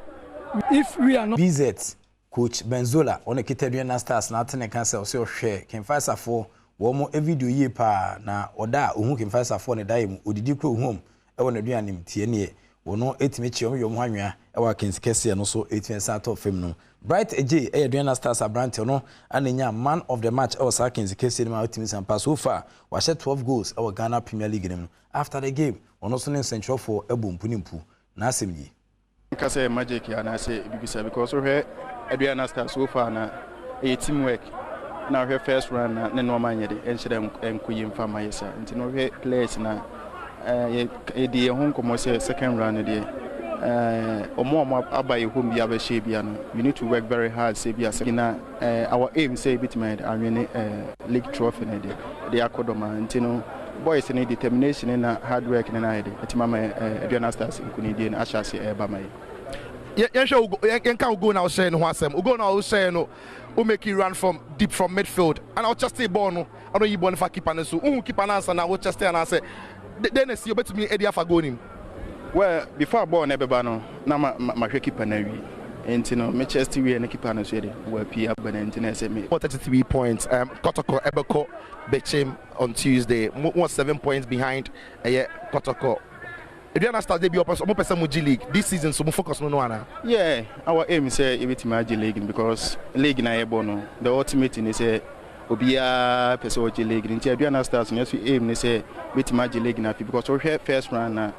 If we are not BZ, Coach Benzola, on a Kitadiana Stars, not in a cancer, so share can find a 4. Womo video ye pa na oda ohu can find a 4 ne dai mu odidi kro home e wona duanim tie ne wono etime chiom yom hanwa e wa kensikese no so etime sa top fam no Bright AJ e Adriana Stars abrante no anenya man of the match e was kensikese ma etime sampa so far wa share 12 goals e wa Ghana Premier League nim after the game wono so ne central for ebompu nimpu na asemyi nka say magic ya na say bibisa because we Adriana Stars so far na a teamwork. Now her first run na no man yede enhyere enkoyi mfa mayesa nti no her players na the home come say second run dey omo abaye home bia be she bia no you need to work very hard say bia say na our aim say bit mind anwene league trophy na dey they akodoma nti no boys need determination na hard work na na dey etimama Adriana Stars nkuni dey na ashase eba mai Yenka go now say no asem go now say no who make you run from deep from midfield and I'll just stay born no I don't you born for keeper so who keeper answer now will just stay and say then see you bet me Eddie for going well before born ebeba no na ma keeper na wi enti no Manchester we na keeper no so dey we pia enti na say me 33 points Kotoko Ebeko Bechem on Tuesday 7 points behind Kotoko. Adriana Stars they be up some person G League this season so we focus no ana. Yeah, our aim is everything G League because league na ebono the ultimate thing is obia person G League nti Adriana Stars yes we aim is everything G League na because we first round na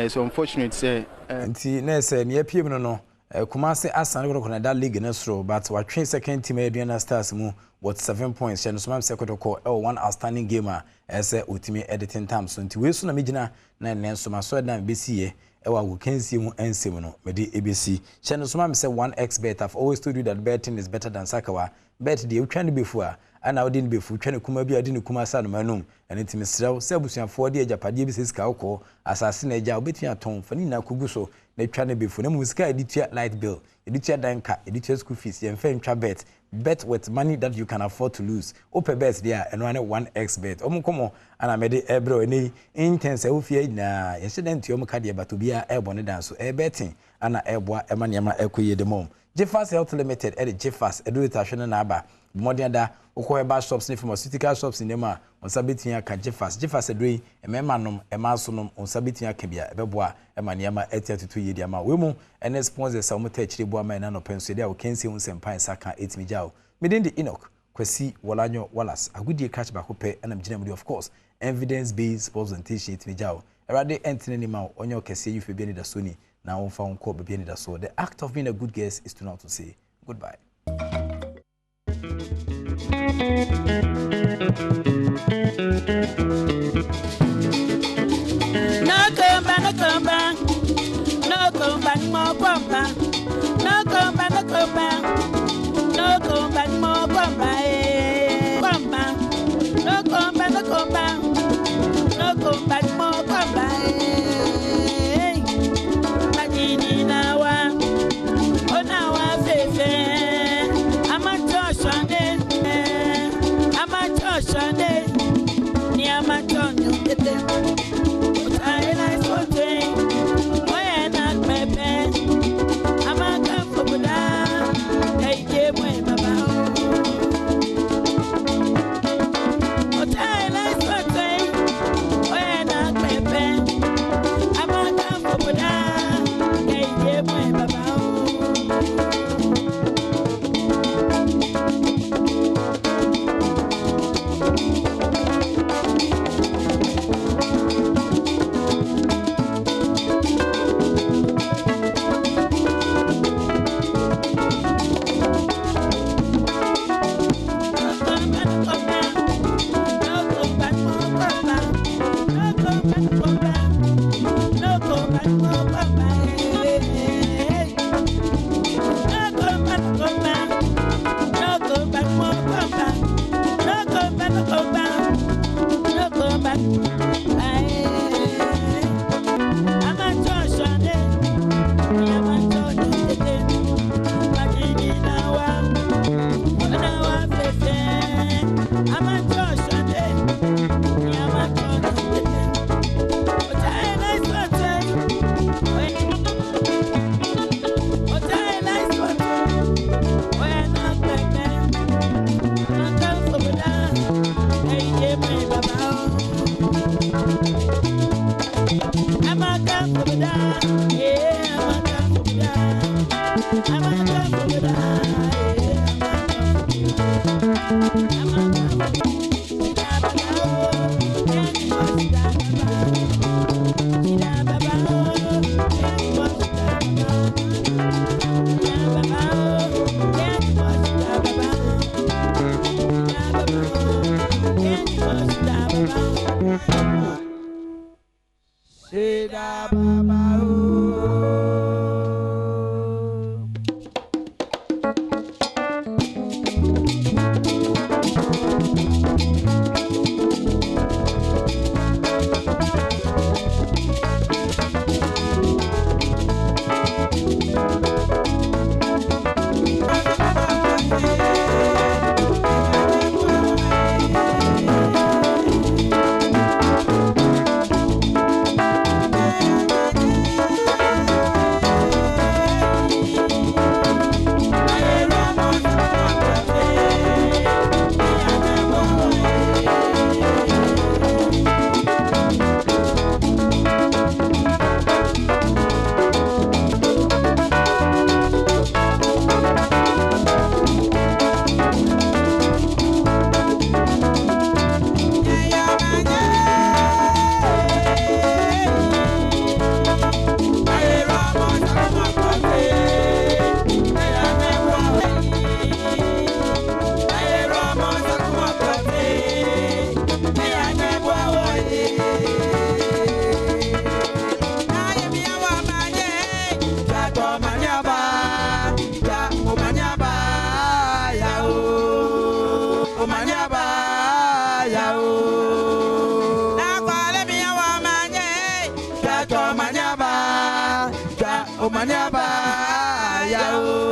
so unfortunate say nti na say ne apiem no Kumasi Asan go na that league na sro but we train second team Adriana Stars mu with 7 points and so second call one outstanding gamer as ultimate editing time so nti we so na megina na nenso maso dan besi e wa go kensi mu ensem no me de abc channel so say 1x bet I've always told you that betting is better than sakawa bet de utwane befu a ana odin befu twane kuma bi ade ne kuma sa no manum ene ntimi srew se abusuafo de agapade bi sesika ukọ asase na eja obetun aton fani na kugu so na twane befu na musika editua light bill editua danka editua school fees ye mfa ntwa bet with money that you can afford to lose open bet there and one 1x bet omukomo ana mede ebro eni intense ofie na yesedent yom ka de batobia ebone dan so betting ana eboa emaniama ekoye de mom Jeffas Health Limited at Jeffas education na aba modern da ukọ eba shops ni pharmaceutical shops ni ma onsabetia ka Jeffas edui ememanom emasonom onsabetia ka bia ebeboa emaniama etiatutu yedi ama wemu ene sponsors sa omota chire boa man na no penso dia o kensi unsempan saka etmijao midin the Enoch Kwesi Wolanyo Wallace agudie catch back pe enam ginamudi of course evidence based presentation etmijao erade entene ni ma onyo kese yufe bi ni da soni na on fa onko be bi ni da so the act of being a good guest is to not to say goodbye. No come back, no come back, more come back. No come back, no come back, no come back, more come back. Come back, no come back, no come back, no come back, more come back. Magini nawa, oh nawa fefe. I'm a Joshua. omanyaba yao.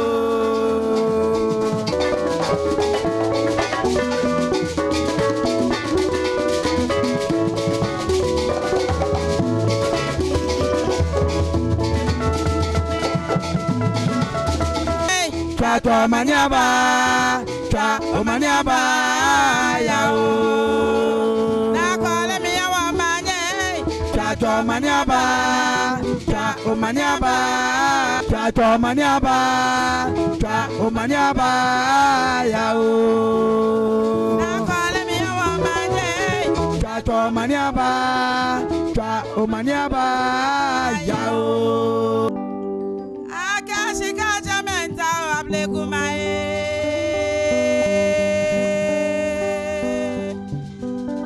Twa omanyaba, twa omanyaba yao. Nakwale mi yawa manye. Twa omanyaba, twa omanyaba, twa omanyaba, twa omanyaba yao. Nakwale mi yawa manye. Twa omanyaba, twa omanyaba yao. Akashika jamenta wable kumae.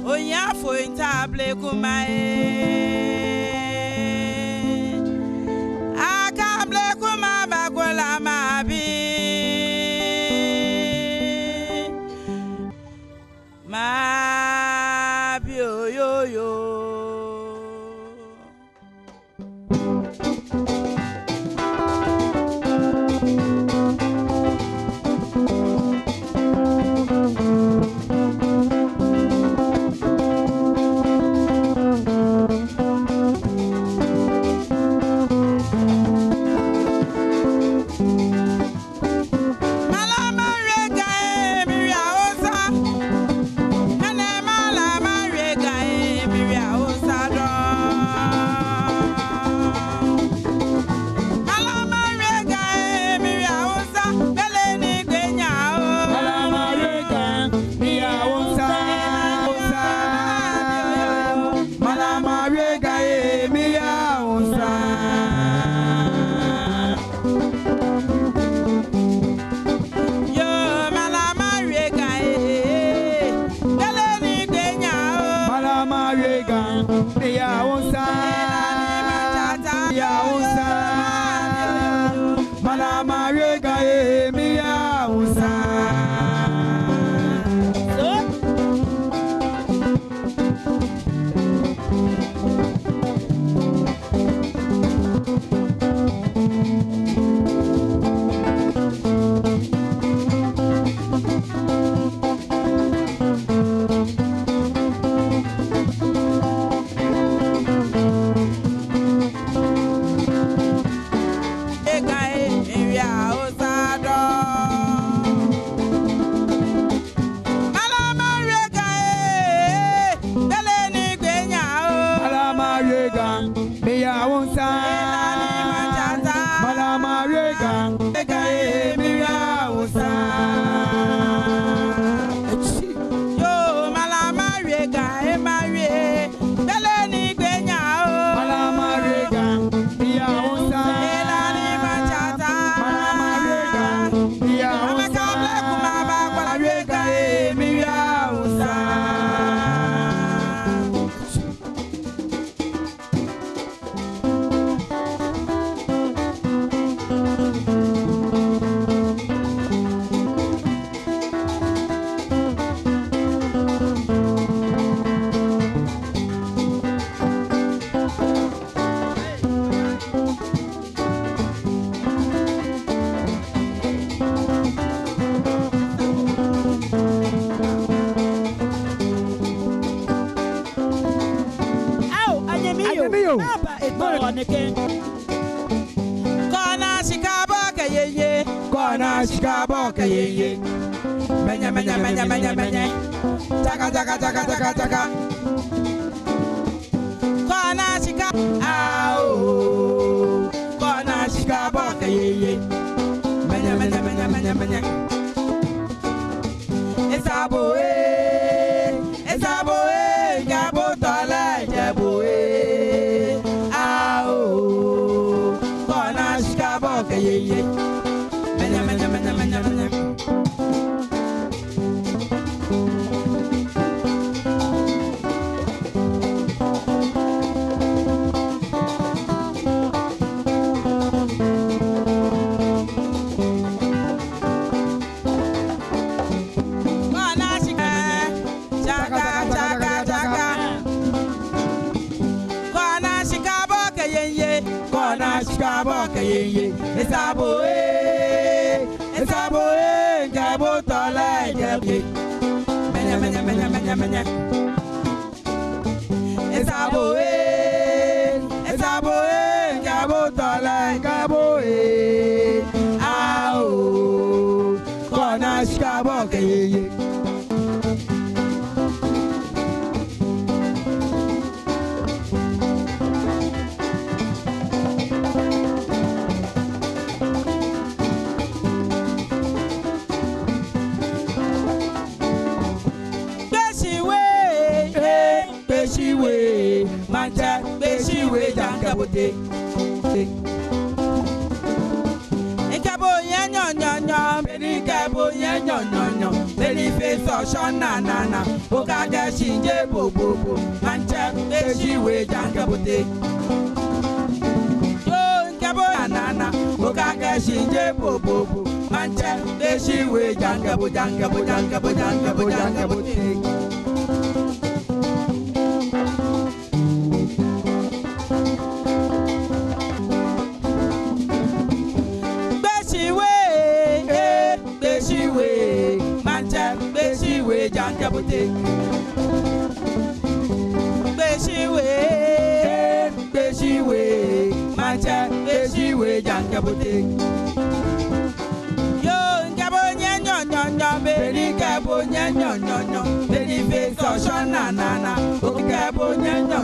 Onyafo intable kumae. Akable kumaba kola mabi. Mabi yo yo yo. Chicago kayeye menya taka kona Chicago ao kona Chicago kayeye menya esabo jabo tole jabo ao kona Chicago kayeye ye. Esabo jabo tola jabo. Menya. Esabo jabo tola jabo. Ao kona shikabo ye. Manja beshiwe jangabote. Ikabo yenyo, beni kabo yenyo, beni face shona nana, okaga shinje bobo, manja beshiwe jangabote. Yo kabo nana, okaga shinje bobo, manja beshiwe jangabote. Jangabote. Beshiwe, mancha, beshiwe, jangabote. Yo, ngabo nyanyo, beni kabo nyanyo, beni face shona nana, okabo nyanyo,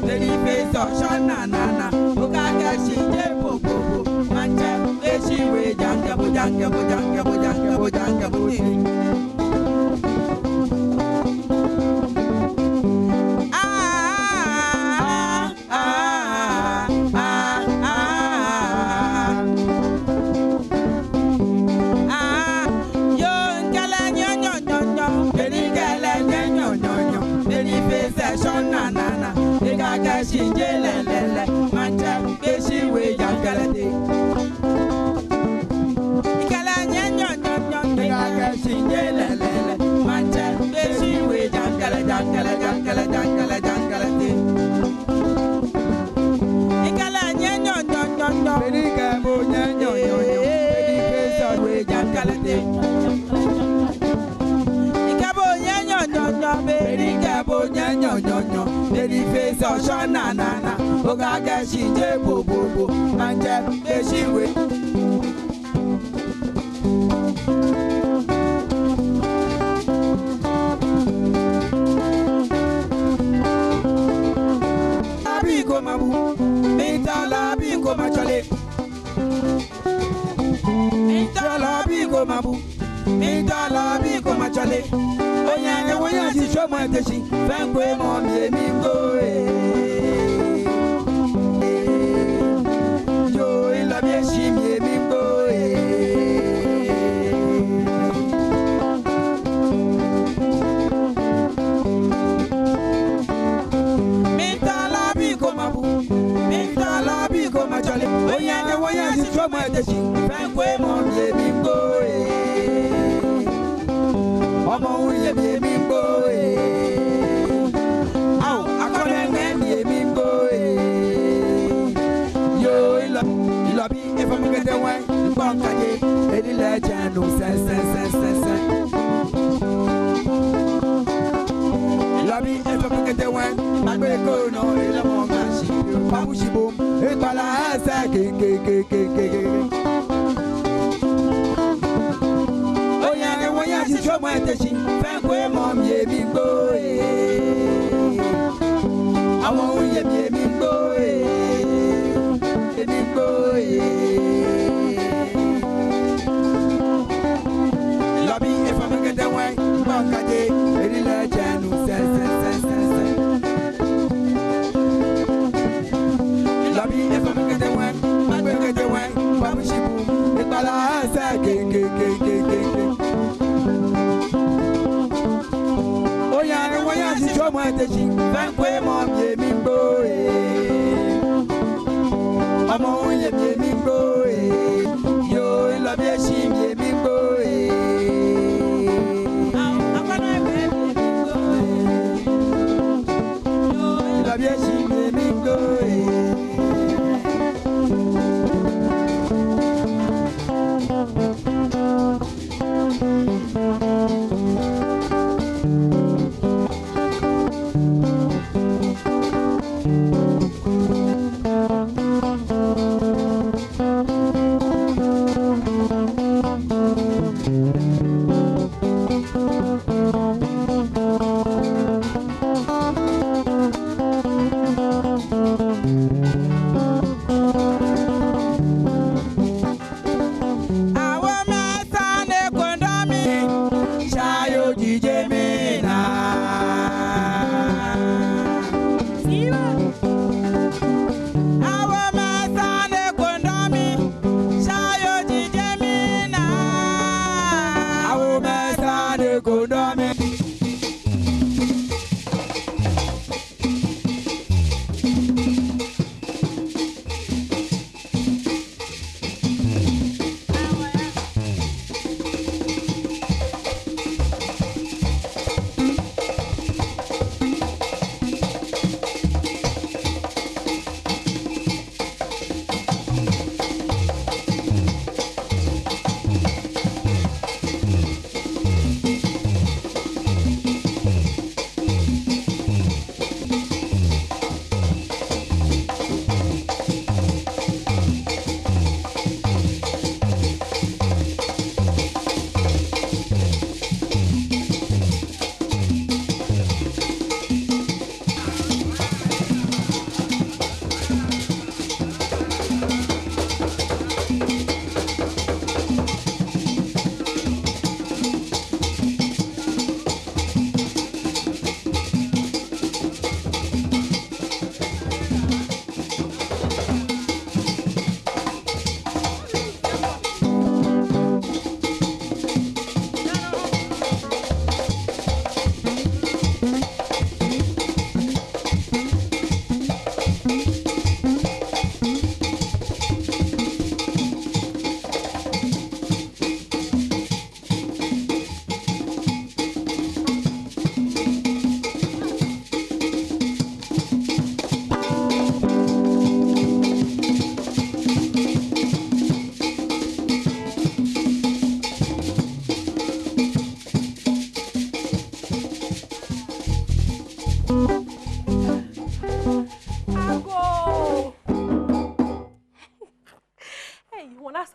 beni face shona nana, okaga shinje bobo, mancha, beshiwe, jangabote. Shinjelele, manja, beshiwe, jangalade. Ikala nyanyo, nyaga shinjelele, manja, beshiwe, jangalade. Ikala nyanyo, berika bo nyanyo, berika we jangalade. Ikabo nyanyo, berika bo nyanyo. Lady face or shona nana, Ogaga shinje bobo, manja beshiwe. Abiko mabu, Intala biko machale. Intala biko mabu, Intala biko machale. Oya si shomo eteshi, fenkwe mo mi go yo ila bieshi mi go Mintala biko machale. Oya si shomo eteshi, fenkwe mo mi go Omo uye mi go Au akone mi go Yo ilobi if I'm get the way Bankaje edi legend sen Ilobi if I'm get the way Agbe ko no ila mo gashi Pamushi boom Ipala asa ke Oya si shomo eteshi fenkwe mo mi go Awon uye mi go Lobby if I'm get the way Bankaje edi legend sen Lobby if I'm get the way Agbe get the way Pamushi boom Ipala asa ke Oya si shomo eteshi fenkwe mo mi go Amo uye mi go yo ila bieshi mi go Akana mi go yo ila bieshi mi go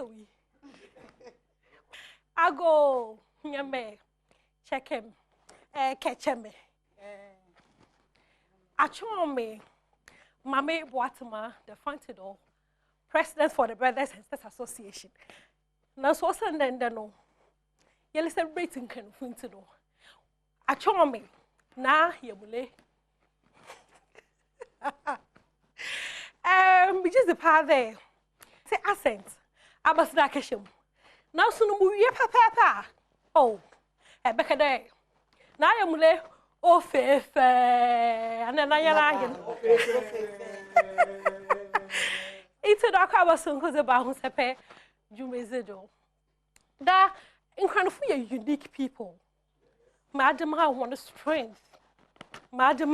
we. I go, nyame, check him, catch him. Achome, Mame Boatema, the Fantidor, President for the Brothers and Sisters Association. Now, so send then no. You're celebrating can Fantidor. Achome, na yebule. We just the part there. Say accent. I must not catch him. Now, soon we papa. Oh, a back a day. Now I'm late. Oh, faith, and then I am. It's a dark hour soon because about who's a pair. You may say, that incredibly unique people. Madam, I want strength. Madam,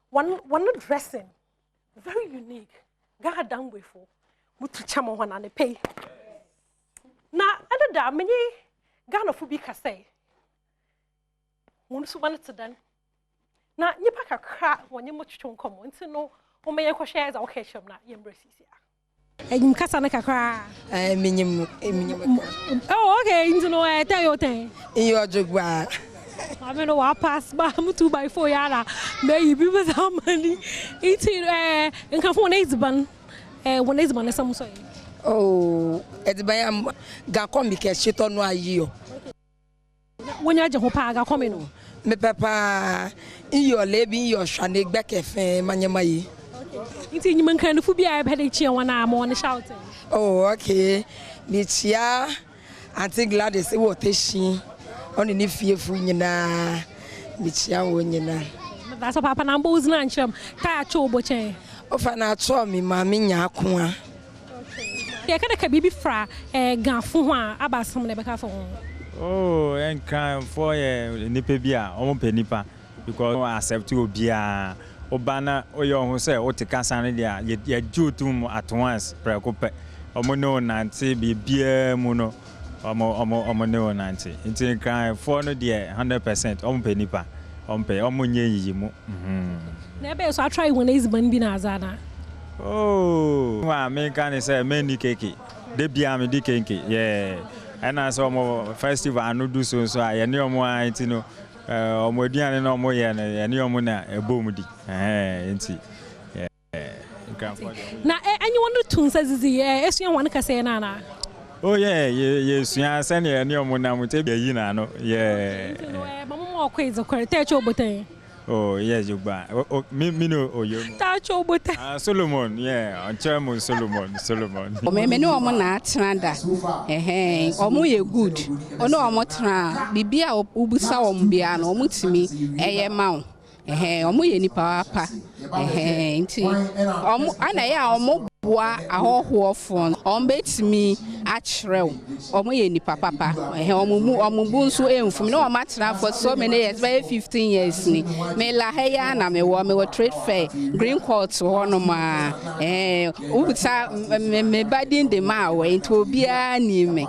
one dressing. Very unique. God done before. Mutu chama one and pay. Na under that many Ghana Fubika say. Once one to done. Na nipa kakra when you much to come on to know or may I share as occasion na yembraces. And Cassana kakra. Oh, okay, into no I tell you thing. In your jug. I don't know what pass by 2x4 yara. Maybe people have money. It's in California is ban. One is ban some say. Oh, it's by Gacom because she don't know you. When you're Jahopa, coming. Me papa, in your lady, your shanny back a fan, Manyamai. It's in human kind of phobia. I've had a cheer one arm on shouting. Oh, okay. Michia, Auntie Gladys, what is she? Only if you're free, na Michia, when that's a papa numbers lunch. Catch over chair. Of an outro me, mammy, yakua. Yeah, can a baby fra a gaffua about some never phone. Oh, and crime for a nipebia, on penipa, because I accept to be a Obana or your who say, or take Casanadia, yet do to at once, preocupe, or mono nancy be beer mono. Omo no nanti. It's crime for no dear 100% on penipa. On pay omunye yimu. Never so I try when is Banbinazana. Oh, I make can say many cake. They be a me cake, yeah. And I saw more festival I no do so I knew more you know Omodian no more and your mona a boomdi. Yeah. Now and you want to tune says the yes you want to say nana. Oh yeah, yes, yeah, send you any mona with a yina no. Yeah. Mamma quiz of quality button. Oh yes, you buy. Oh, me no. Oh, you. Tacho button. Solomon, yeah, on Chairman Solomon. Oh, me no mona tranda. Omo ye good. Oh no, omo tra. Bibia ubusa ombia no mutimi. Mau. Omo ye ni papa. Nti. Omo ana ya omo boa ahoho fon. Ombetimi achrew. Omo ye ni papa. Omo bu nso emfum no omo tra for so many years, by 15 years ni. Me la heya na me wo trade fair Green Court ho no ma. Ubusa me badin de ma we nti obia ni me.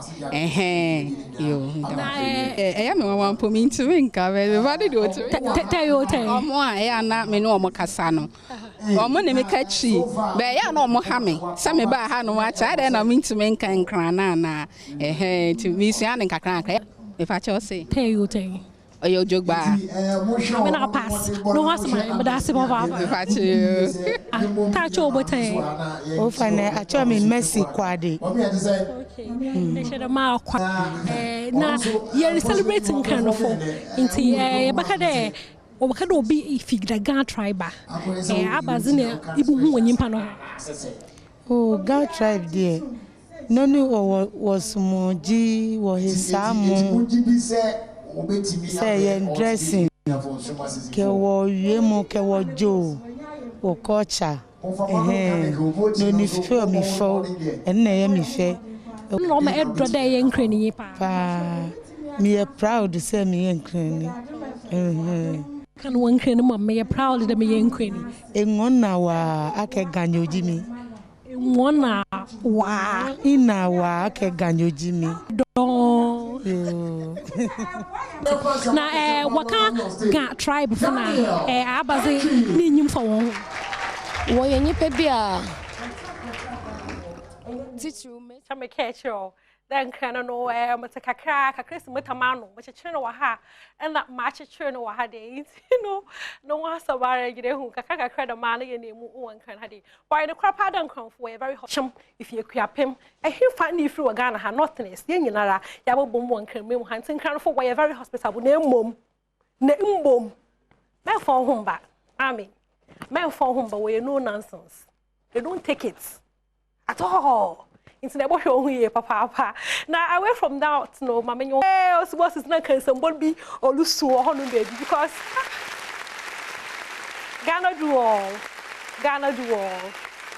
Yo. Me wan po mi nti nka be body do omo a na me no omo kasa no. Omo ne me kachi be ya na omo ha me sa me ba ha no wa cha de na me nti me nka nkran na ti mi sia ne nkakran if I just say tell you oyo jogba me na pass no has my but that's about if I you touch over time o fane acho me Messi kwade okay they should ma kwa na you celebrating kind of into baka there obaka do be figure Gan tribe abazine ibu hu nyimpa no oh Gan tribe there no was moji was his samu say dressing ke wo yemo ke wo jo o culture no ni feel me fo en na ye me fe no ma edro da ye nkrani pa me proud say me nkrani kan won nkrani mo me proud da me ye nkrani engona wa ake ganyoji mi Mwana wa ina wa ake ganyoji mi don na waka ga tribe funa abaze ni nyim fa won wo ye nyipa bia Teacher me chame catch you. Then can no mata kakra mutamano, which a chino waha, and that match a chino waha days, no one so worried who kakaka credit money and one can had it. Why the crap hadn't come for a very hot chum if you crap him, and he find you through a gun had nothingness, then you know, Yabo boom one can move hunting crown for why a very hospitable name boom. Name boom. Men for home back. I mean, men for home, but we no nonsense. They don't take it at all. Into the boy here, papa. Now away from that, no, mamma, your boss is not somebody or lose to a baby because Ghana do all.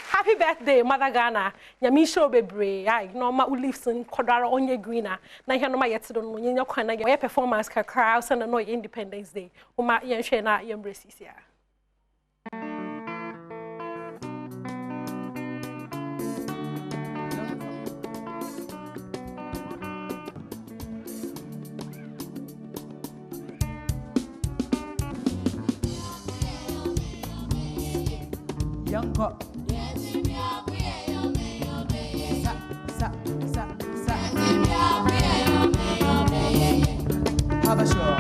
Happy birthday, Mother Ghana. Yamisho bebre. I no ma lives in Kodara on your greener. Na here no ma yet don't know your kind of performance crowds and no Independence Day. Uma yen shena yen braces here. Young cop. Have a show.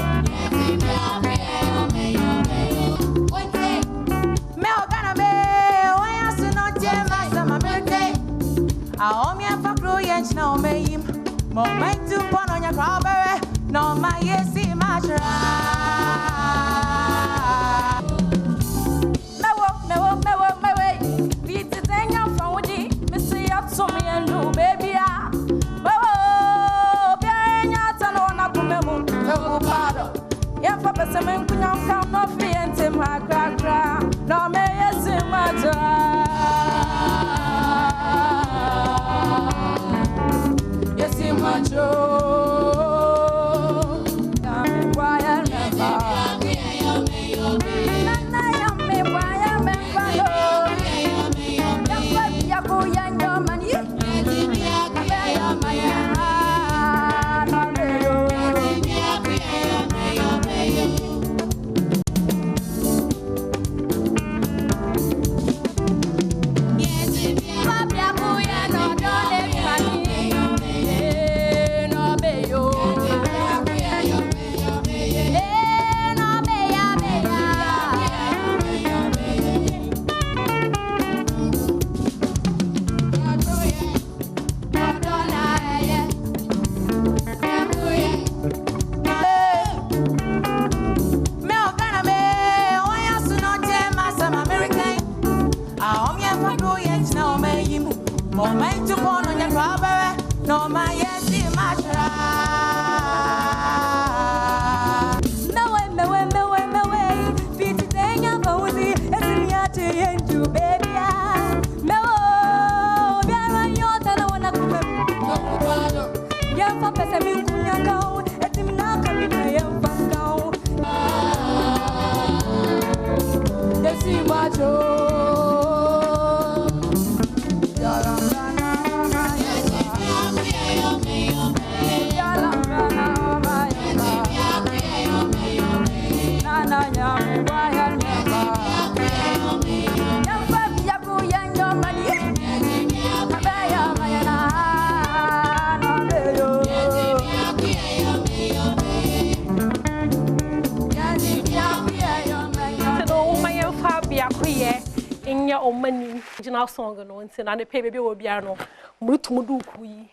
Song no nti na ne pay baby obia no mutumudu kuyi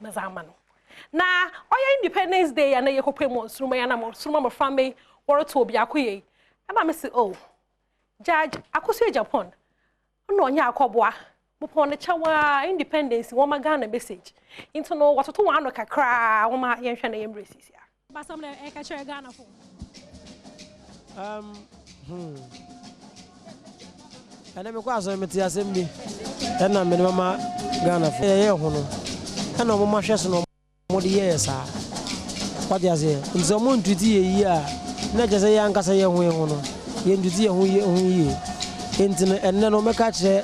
mazama no na oya Independence Day ya na ye kopem onsuruma ya na onsuruma family woro to obia koye e ba me say oh judge akoso Japan no onya akoboa mopo ne chawa Independence wo magana message into no watoto wa no kakra wo ma ye hwe na ye embraces ya ba sam na e ka chere Ghana fo ana me kwa so meti asem bi na me mama Ghana fo ye ho no ana mo ma hwe so no mo de ye sa kwa dia se nzo mo ntuti ye yi a na je se ya nkasa ye ho no ye ntuti ye ho ye entine enne no me ka kire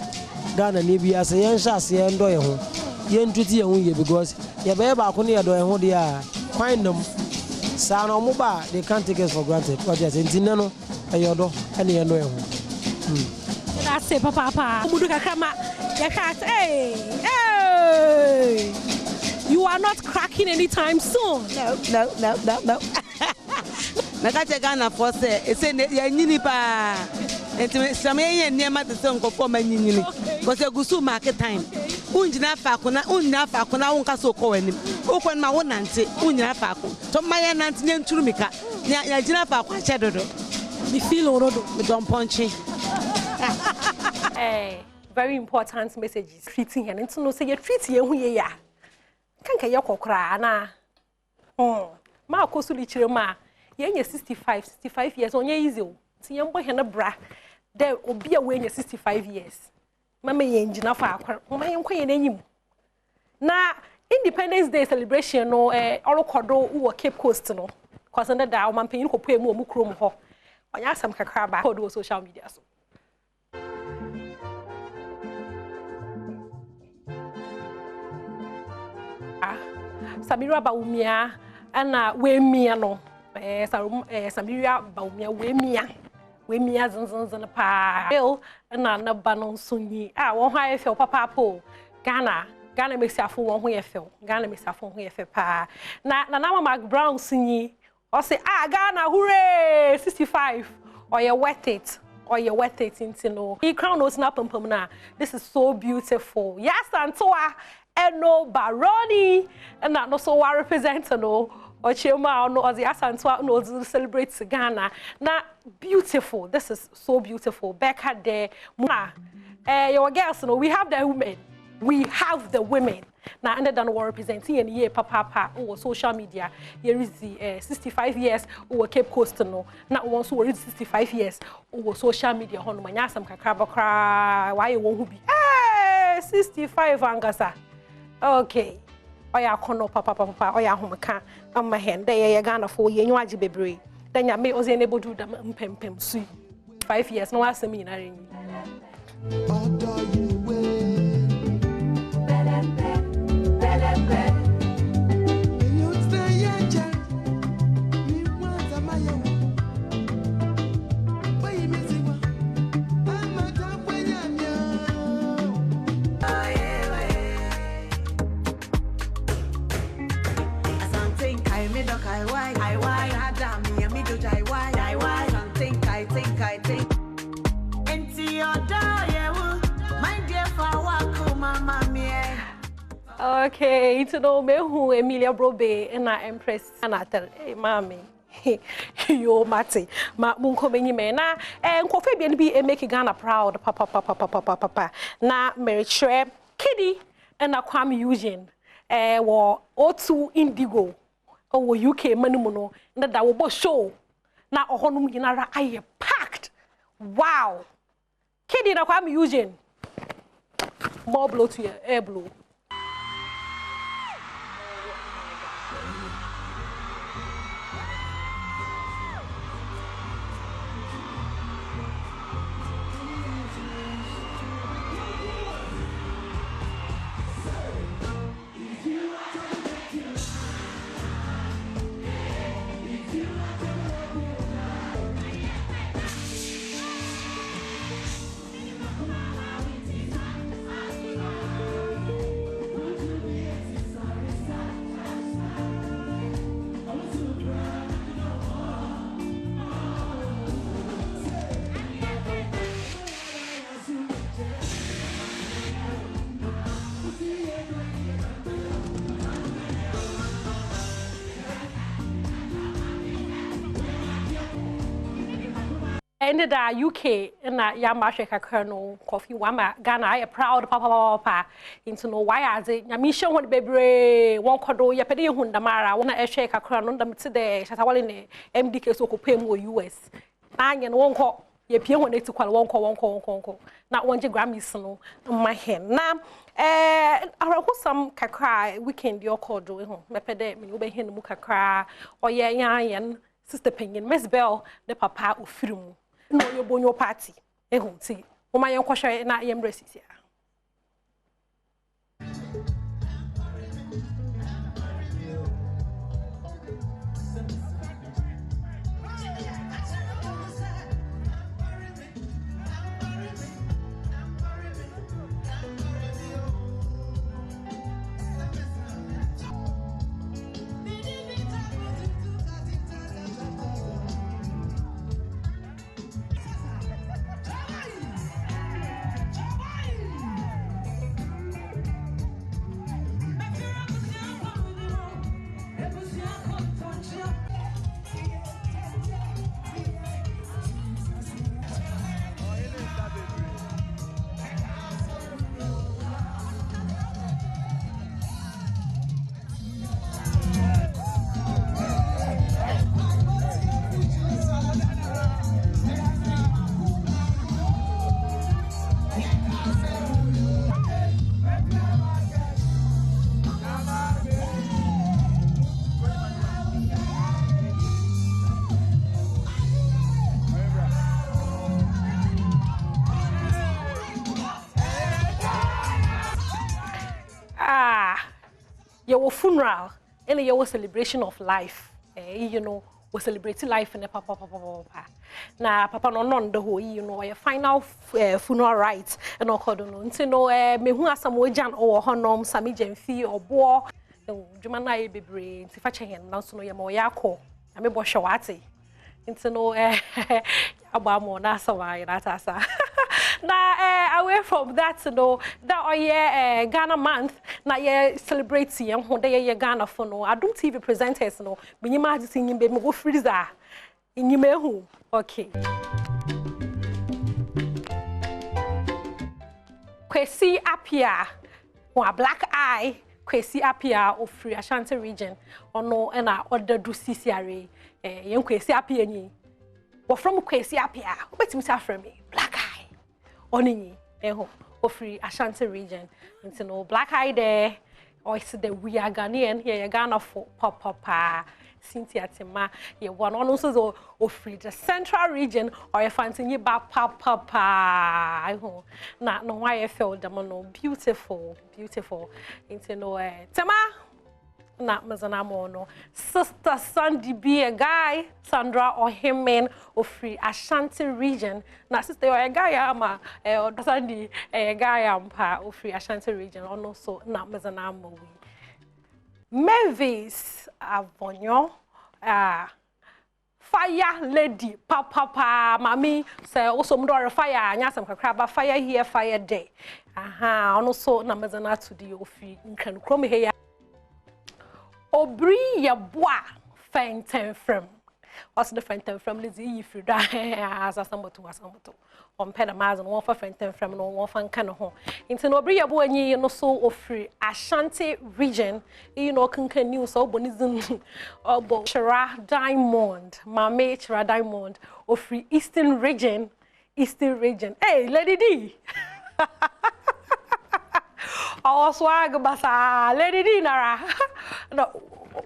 Ghana ni bi ase ye nhya ase ye ndo ye ho ye ntuti ye ho ye because ye be ba ko ne ye do ye ho de a kwan nam sa no mo ba they can't take it for granted kwa dia se entine no e ye do ene ye ndo ye ho That's it, papa. Mudu kakama. Ya kat. Hey, you are not cracking anytime soon. No. Nakache Ghana for say, it's a nyini pa. And some near Matter for my nyini. Because a gusu market time. Unjina fakuna, unka so coin. Open my own nancy, unya faku. So my aunt named Churumika. Yajina fakwa shadow. Me feel orodo. Me don't punch. Hey, very important messages. Treating and to know say you treat you who ya. Kanka yako kra na. Ma ko suli chirema. Ye 65 years onye easy o. Ti yembo he na bra. There obi a we 65 years. Mama ye njina fa akwa. Mama ye nkwa ye n'anyim. Na Independence Day celebration no orokodo wo Cape Coast no. Cause under da o mampanyin ko poe mu o mu krom ho. Onya asam kakra ba ko social media so. Samira Baumia ana wemia no Samira Baumia wemia zanzan pa bill na na banon sunyi won ha efel papa po Ghana makes afo won ho efel Ghana makes afo ho efel pa na Mark Brown sunyi o say Ghana hooray 65 or you worth it into no he crown no snap pam na this is so beautiful yes Antoa Eno Baroni and not no so represent no or Chema no as the Asantua no celebrates Ghana. Now beautiful. This is so beautiful. Becca there. Your girls no we have the women. We have the women. Now under than representing and here papa or social media. Here is the 65 years or Cape Coast no. Not once who is 65 years or social media on manyasam kakrabakra why you won't be 65 angasa. Okay. Oya kono papa oya homka amma hen dey ye Ghana for ye nwaji bebre then ya me oze ne bodu da mpempem su 5 years no asem nyina renyi Okay, to know me who Emilia Brobe and I Empress Anatel. Hey, mommy. Yo, Mati. Ma munko meni mena. And Kofi be make Ghana proud. Papa. Na Mary Shreb, Kiddy, and na Kwame Eugene. Wo O2 Indigo. Or UK Manumono. Na da wo show. Na ohonum yinara aye packed. Wow. Kiddy na Kwame Eugene. More blow to your air blow. Ended UK na Yamashe Colonel Coffee Wama Ghana I proud papa into no why as it Yamisha won baby one kodo yapedi hundamara one a shake a crown on them today Shatawale MDK so pay US. Nine and one call ye pay one to call one call not one Grammys no my hand now I some kakra weekend your call doing home mepede me ube hen muka cry or yan sister penguin Miss Bell the papa of film. No, you born your party. See, oh my uncle, na embrace here. funeral and your celebration of life. You know, we celebrate life and papa. Na papa no the whole, you know, your final funeral rites and all cordon. You know, me who are some wajan or honom, Sami Jenfi or Boar, Jumana be brain, if I check him, now so no yamoyako. I may wash shawati. Into no abamo nasawa natasa. Now away from that, you know, that Ghana month, now ye celebrating and one day ye Ghana for no. Adom TV presenters no. Minima just singing baby go freezer. In you may who? Okay. Kwesi Apia, or black eye. Kwesi Apia of Free Ashanti region, or no, and I order do CCRA. Young Kwesi Apia ni. Or from Kwesi Apia, but himself from me, black eye. Only, of Free Ashanti region. It's no black eye there, or it's the we are Ghanaian here, Ghana for papa. Cynthia Tima, ye one also of Free the central region, or you fancy you back papa. Not know why I felt them no beautiful. Into no Tema. Not Mazanamo, no. Sister Sandy be a guy, Sandra or him man of Free Ashanti region. Not sister or a guy, ama, or Sandy, a guy, of Free Ashanti region, or no, so not Mazanamo. Mavis Avonyo, fire lady, papa, mommy, say also more fire, and yes, I'm crab, fire here, fire day. Aha, also Namazana to the office, can come here. Obri ya bois, fainting from. What's the fainting from Lizzie if you die as a sambo to. On Pedamaz and one for fainting from no one fan can home. Into Obri ya bois, ye no so of Free Ashanti region, you know, can news so bonizum or Chara Diamond, Mame Chara Diamond, of Free Eastern region. Hey, Lady D. Oh, swag basa, Lady Dinara. No,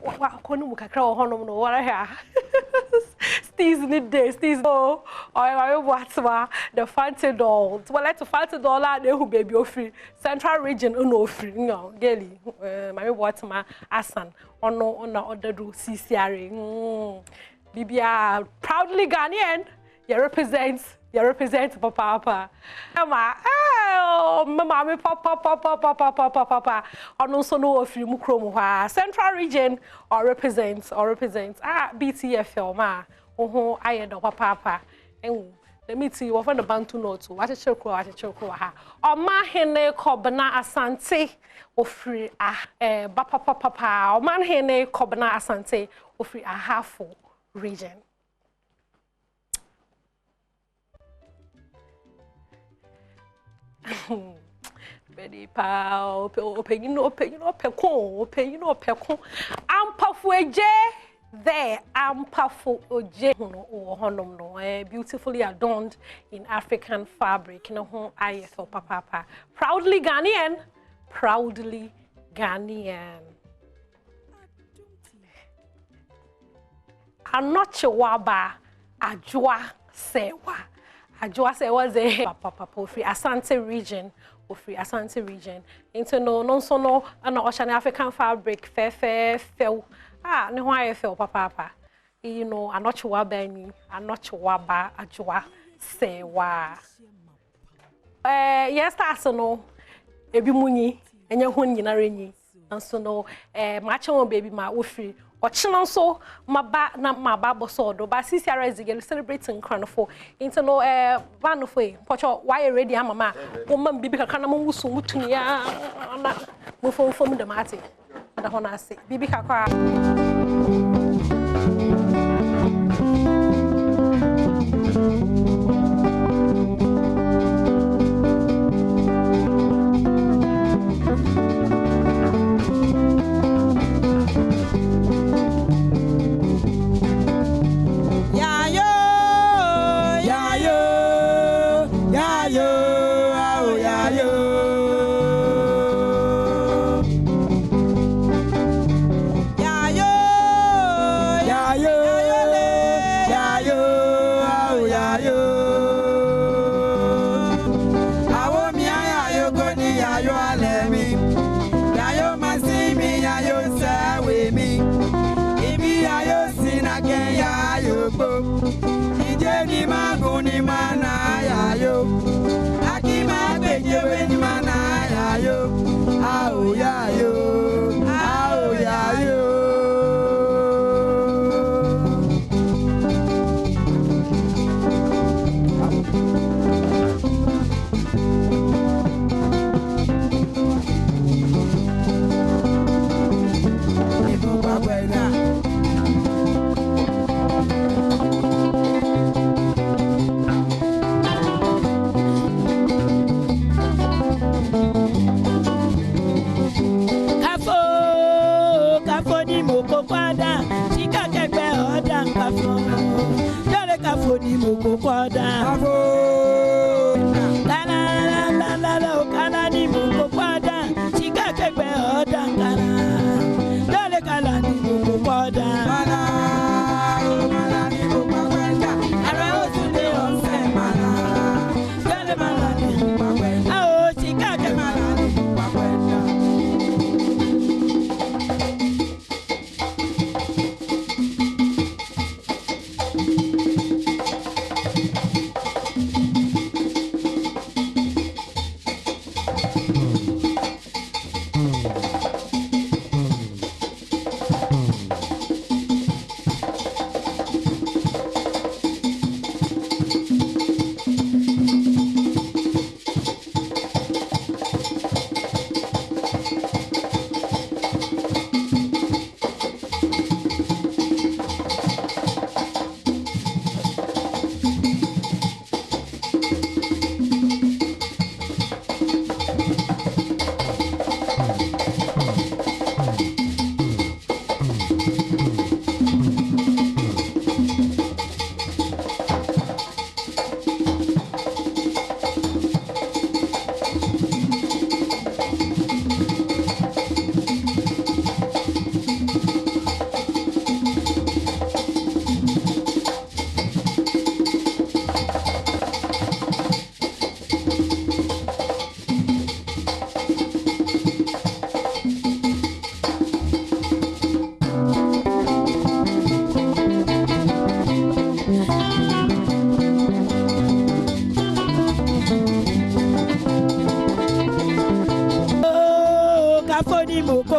what what I have. Steez need this, steez no. I what's the fancy dolls. Well, let's fancy dollar, they who baby of Free central region, no free, no, girly. My what's my asan, or no, on the other do CCRA. Bibia proudly Ghanaian, you represent papa. Mama, oh, mama, papa. On also know if you mukromo central region or represents. BTFL ma. Oh, I end up papa. And let me see what the bantu note. What a chokro ha. Or ma hene kobana asante or free papa. Or man hene kobana asante or free a half region. Ready, pal, open, I'm puffy there, I'm puffy or honum no, beautifully adorned in African fabric, no home I for papa. Proudly Ghanaian. I'm not Chawaba, Ajwa Sewa. Ajwa Sewa ze papa Free Ashanti region. Into no so no an ocean African fabric fair. No why I feel papa. You know, I'm not Chawaba Ajwa Sewa. Yes, that's no. Ebi muni enya ho nyina renyi. Nso no macho baby ma wo free. Ochina so maba boso do ba CCRA is celebrating cranfo into no banofo pocho why ready mama wo mam bibi kakra na mo wusu mutuni ya na mo fom de mate da ho na ase bibi kakra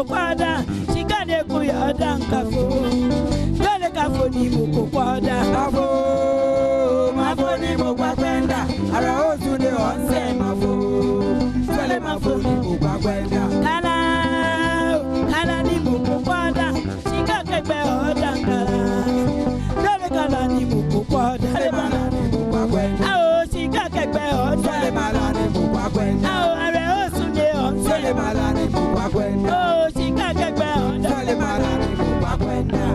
Kwada, chikane kuya dankafo. Dole kafoni muko kwada. Mafoni mukwa kwenda. Ara osu de onse mafo. Dole mafoni mukwa kwenda. Kala ni muko kwada. Chikake be odankara. Dole kala ni muko kwada. Dole mala ni mukwa kwenda. Ao chikake be odankara. Dole mala ni mukwa kwenda. Ao ara osu de onse. Dole mala ni mukwa kwenda. Dole mala ni mukwa kwenda.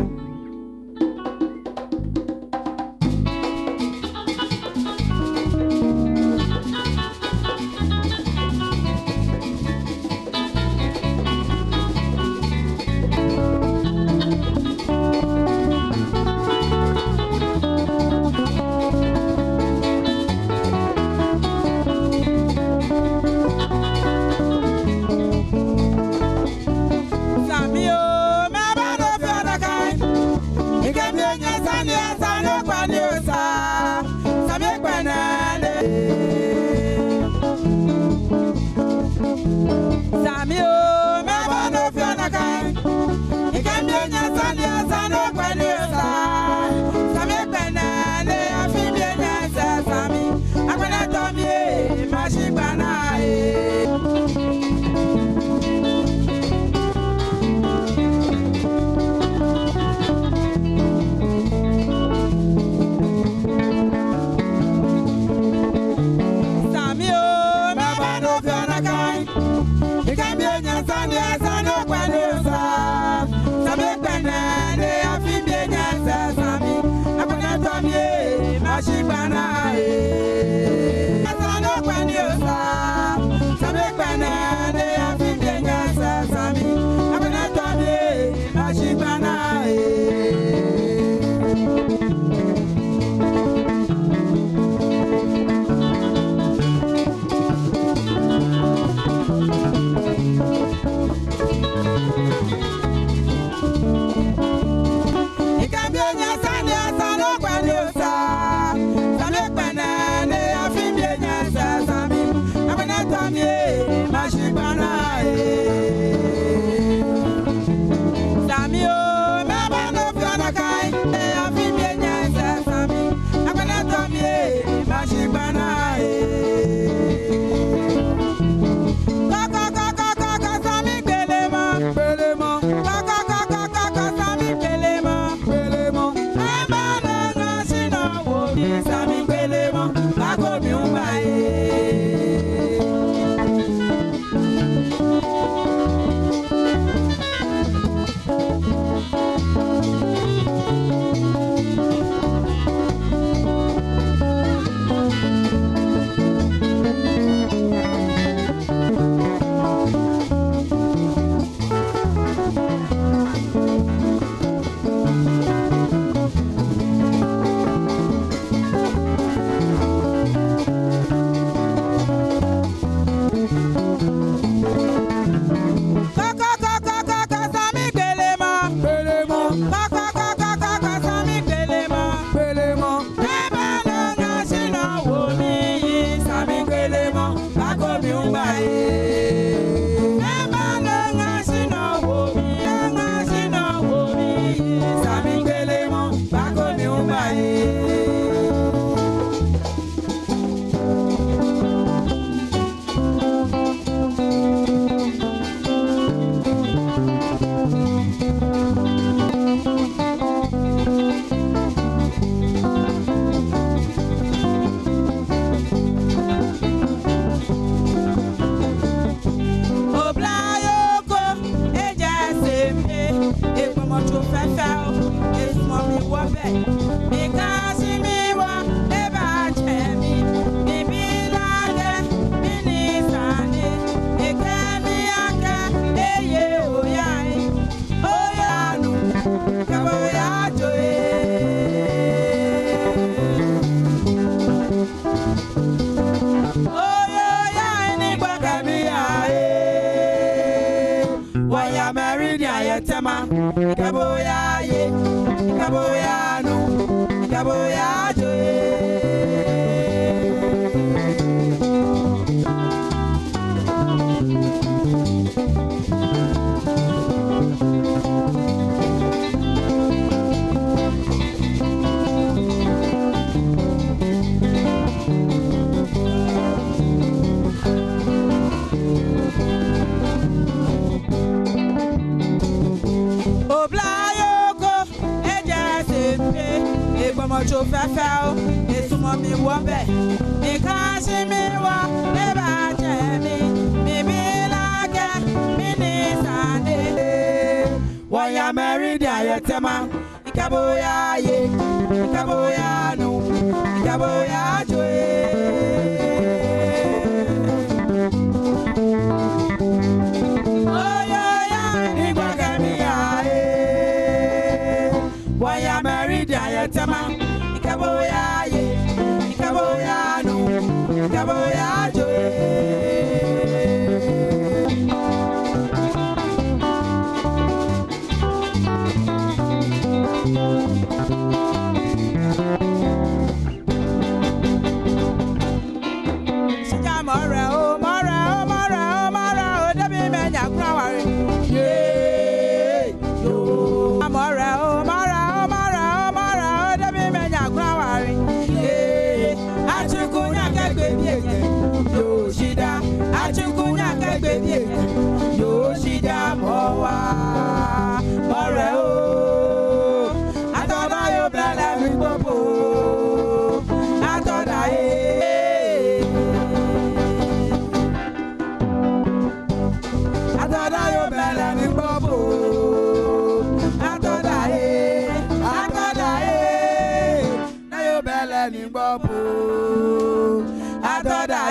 to fefel, it's mommy wabe. Because me wa eba chemi, me be lade, me ni sane, e kemi aka, eye oyai, oyanu, kabo ya joe. Oyo ya ni bakami ya waya married ya tema kaboya ye kaboya no kaboya joe. Mocho fefel, it's mommy wabe. Because me wa never jemmy, me be like me Sunday. Why ya married ya tema? Ikaboya ye, ikaboya no, ikaboya joe. Oh yeah, igwagami ya. Why ya married ya tema? Ikaboya ye, ikaboya no, ikaboya joe. Sija mora o, mora o, mora o, mora o, debi menya krawari. Yeah, yo. Mora o, mora o, mora o, mora o, debi menya krawari. Yeah, achukunya kagbebi ege. Yo shida, achukunya kagbebi ege. Yo shida mowa, mora o. Atoda yo blala mi popo, atoda atoda yo blala mi popo, atoda na yo blala mi popo, atoda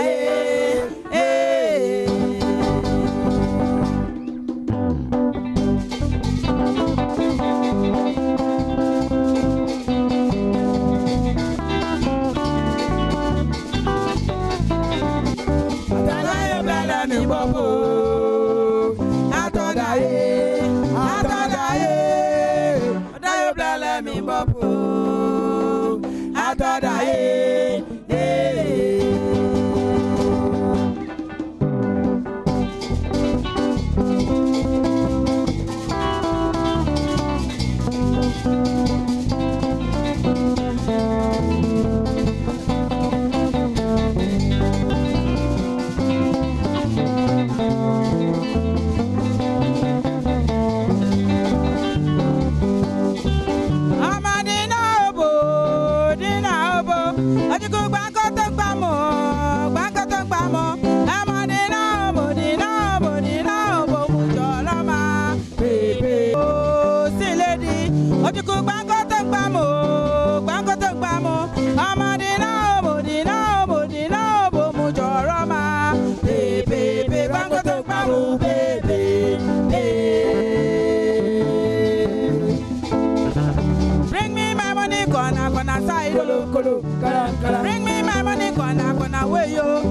bring me my money, gonna way yo.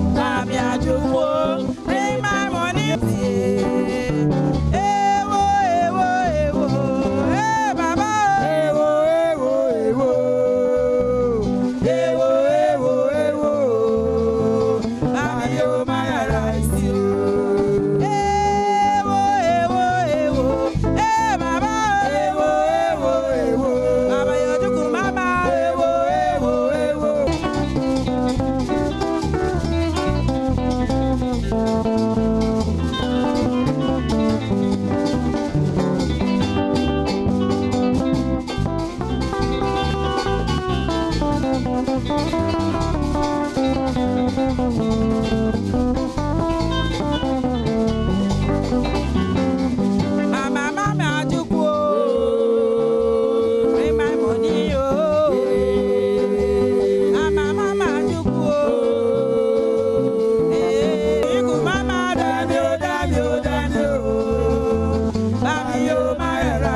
Bring my money.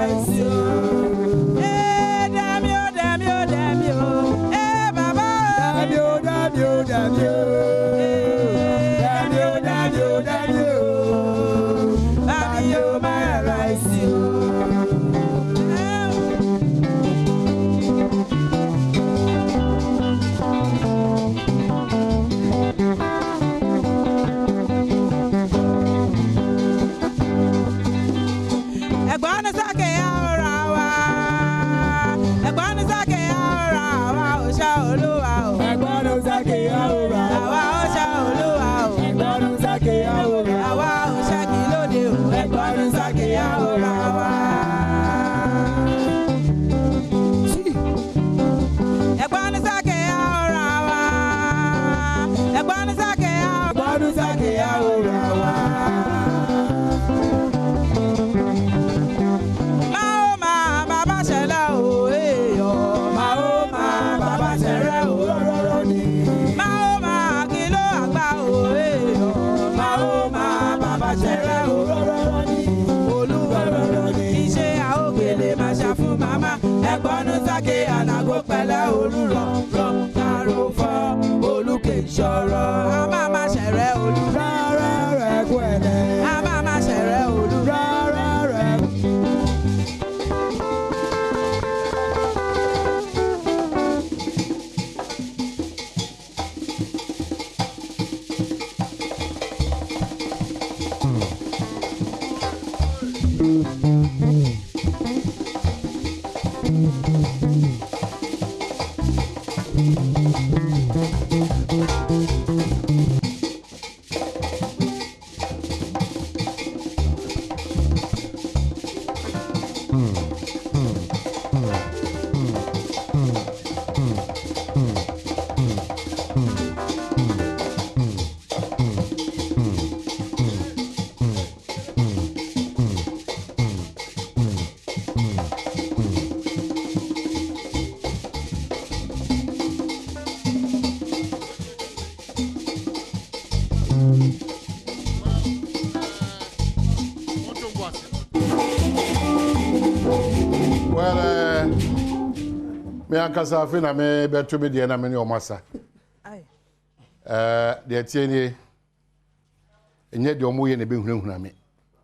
rise you. Eh, damn you, damn you, damn you. Eh, Baba. Damn you, damn you, damn you. Damn you, damn you, damn you. Damn you, my rise you. Ankasa afi na me beto be de na me ne omasa de tie ni enye de omo ye ne be hunahuna me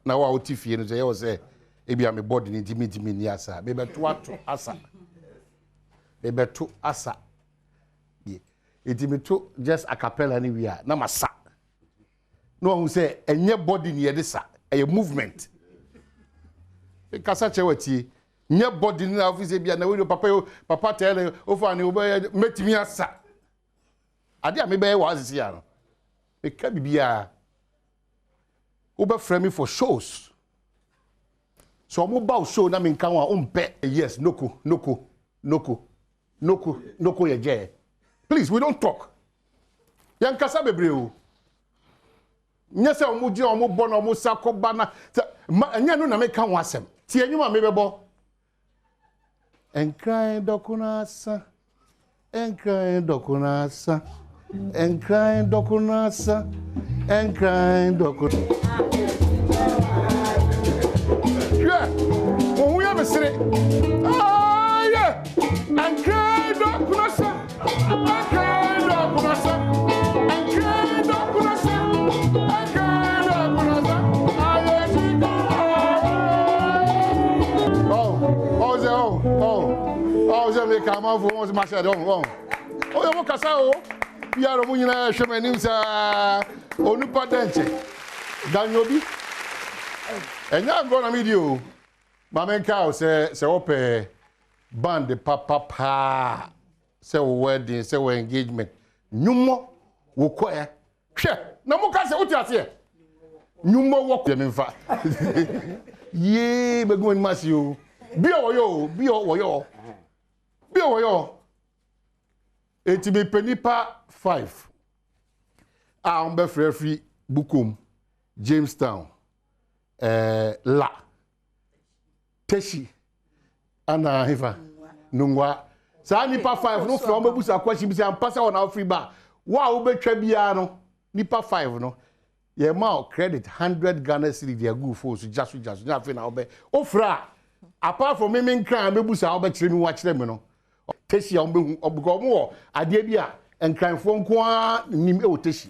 na wa oti fie no ye wo se e bia me body ni dimi ni asa be beto ato asa be beto asa ye etimi to just a cappella ni wi a na masa no hu se enye body ni ye de sa e movement e kasa chewati nye body na office bia na we papa tell ofa ni obe metimi asa ade a me be wa asisi ya no e ka bibia obe frame for shows so mo ba show na me nkan wa umpe yes noko ye je please we don't talk yan kasa bebre o nye se omo ji omo bo na omo sakoba na nya no na me kan wa asem ti enyuma me bebo Enkrai dokunasa, enkrai dokunasa, enkrai dokunasa, enkrai dokunasa. Yeah, when we have a city, ah yeah, enkrai dokunasa, enkrai dokunasa, enkrai dokunasa, enkrai dokunasa. Oh, je me calme, vous marchez donc. Oh, mon cassao, il y a le moulin chemin, on nous pas d'enche. Danyobi. Et n'y a un vidéo. Ma main cow, c'est open band de papa, c'est wedding, c'est engagement. Nous, moi, ou quoi? Non, mon cas, c'est où tu as fait? Nous, moi, ou quoi? Yeah, mais go in massio. Bio. Et me penny pas 5. Ah, on be free Bukum, Jamestown, La, Teshi, Anna Hiva, Nungwa. Ça n'est pas 5, non, from Busa, quoi, she be saying, pass on our free bar. Wow, be trebiano, ni pas 5, no. Ye ma credit 100 Ghana cedi, they are good for so just, nothing now be. Ofra. apart from me nkran mebusa obekire mi wa kire me no teshi a ombehu obuko mo ade bi a nkranfo nko a nim e oteshi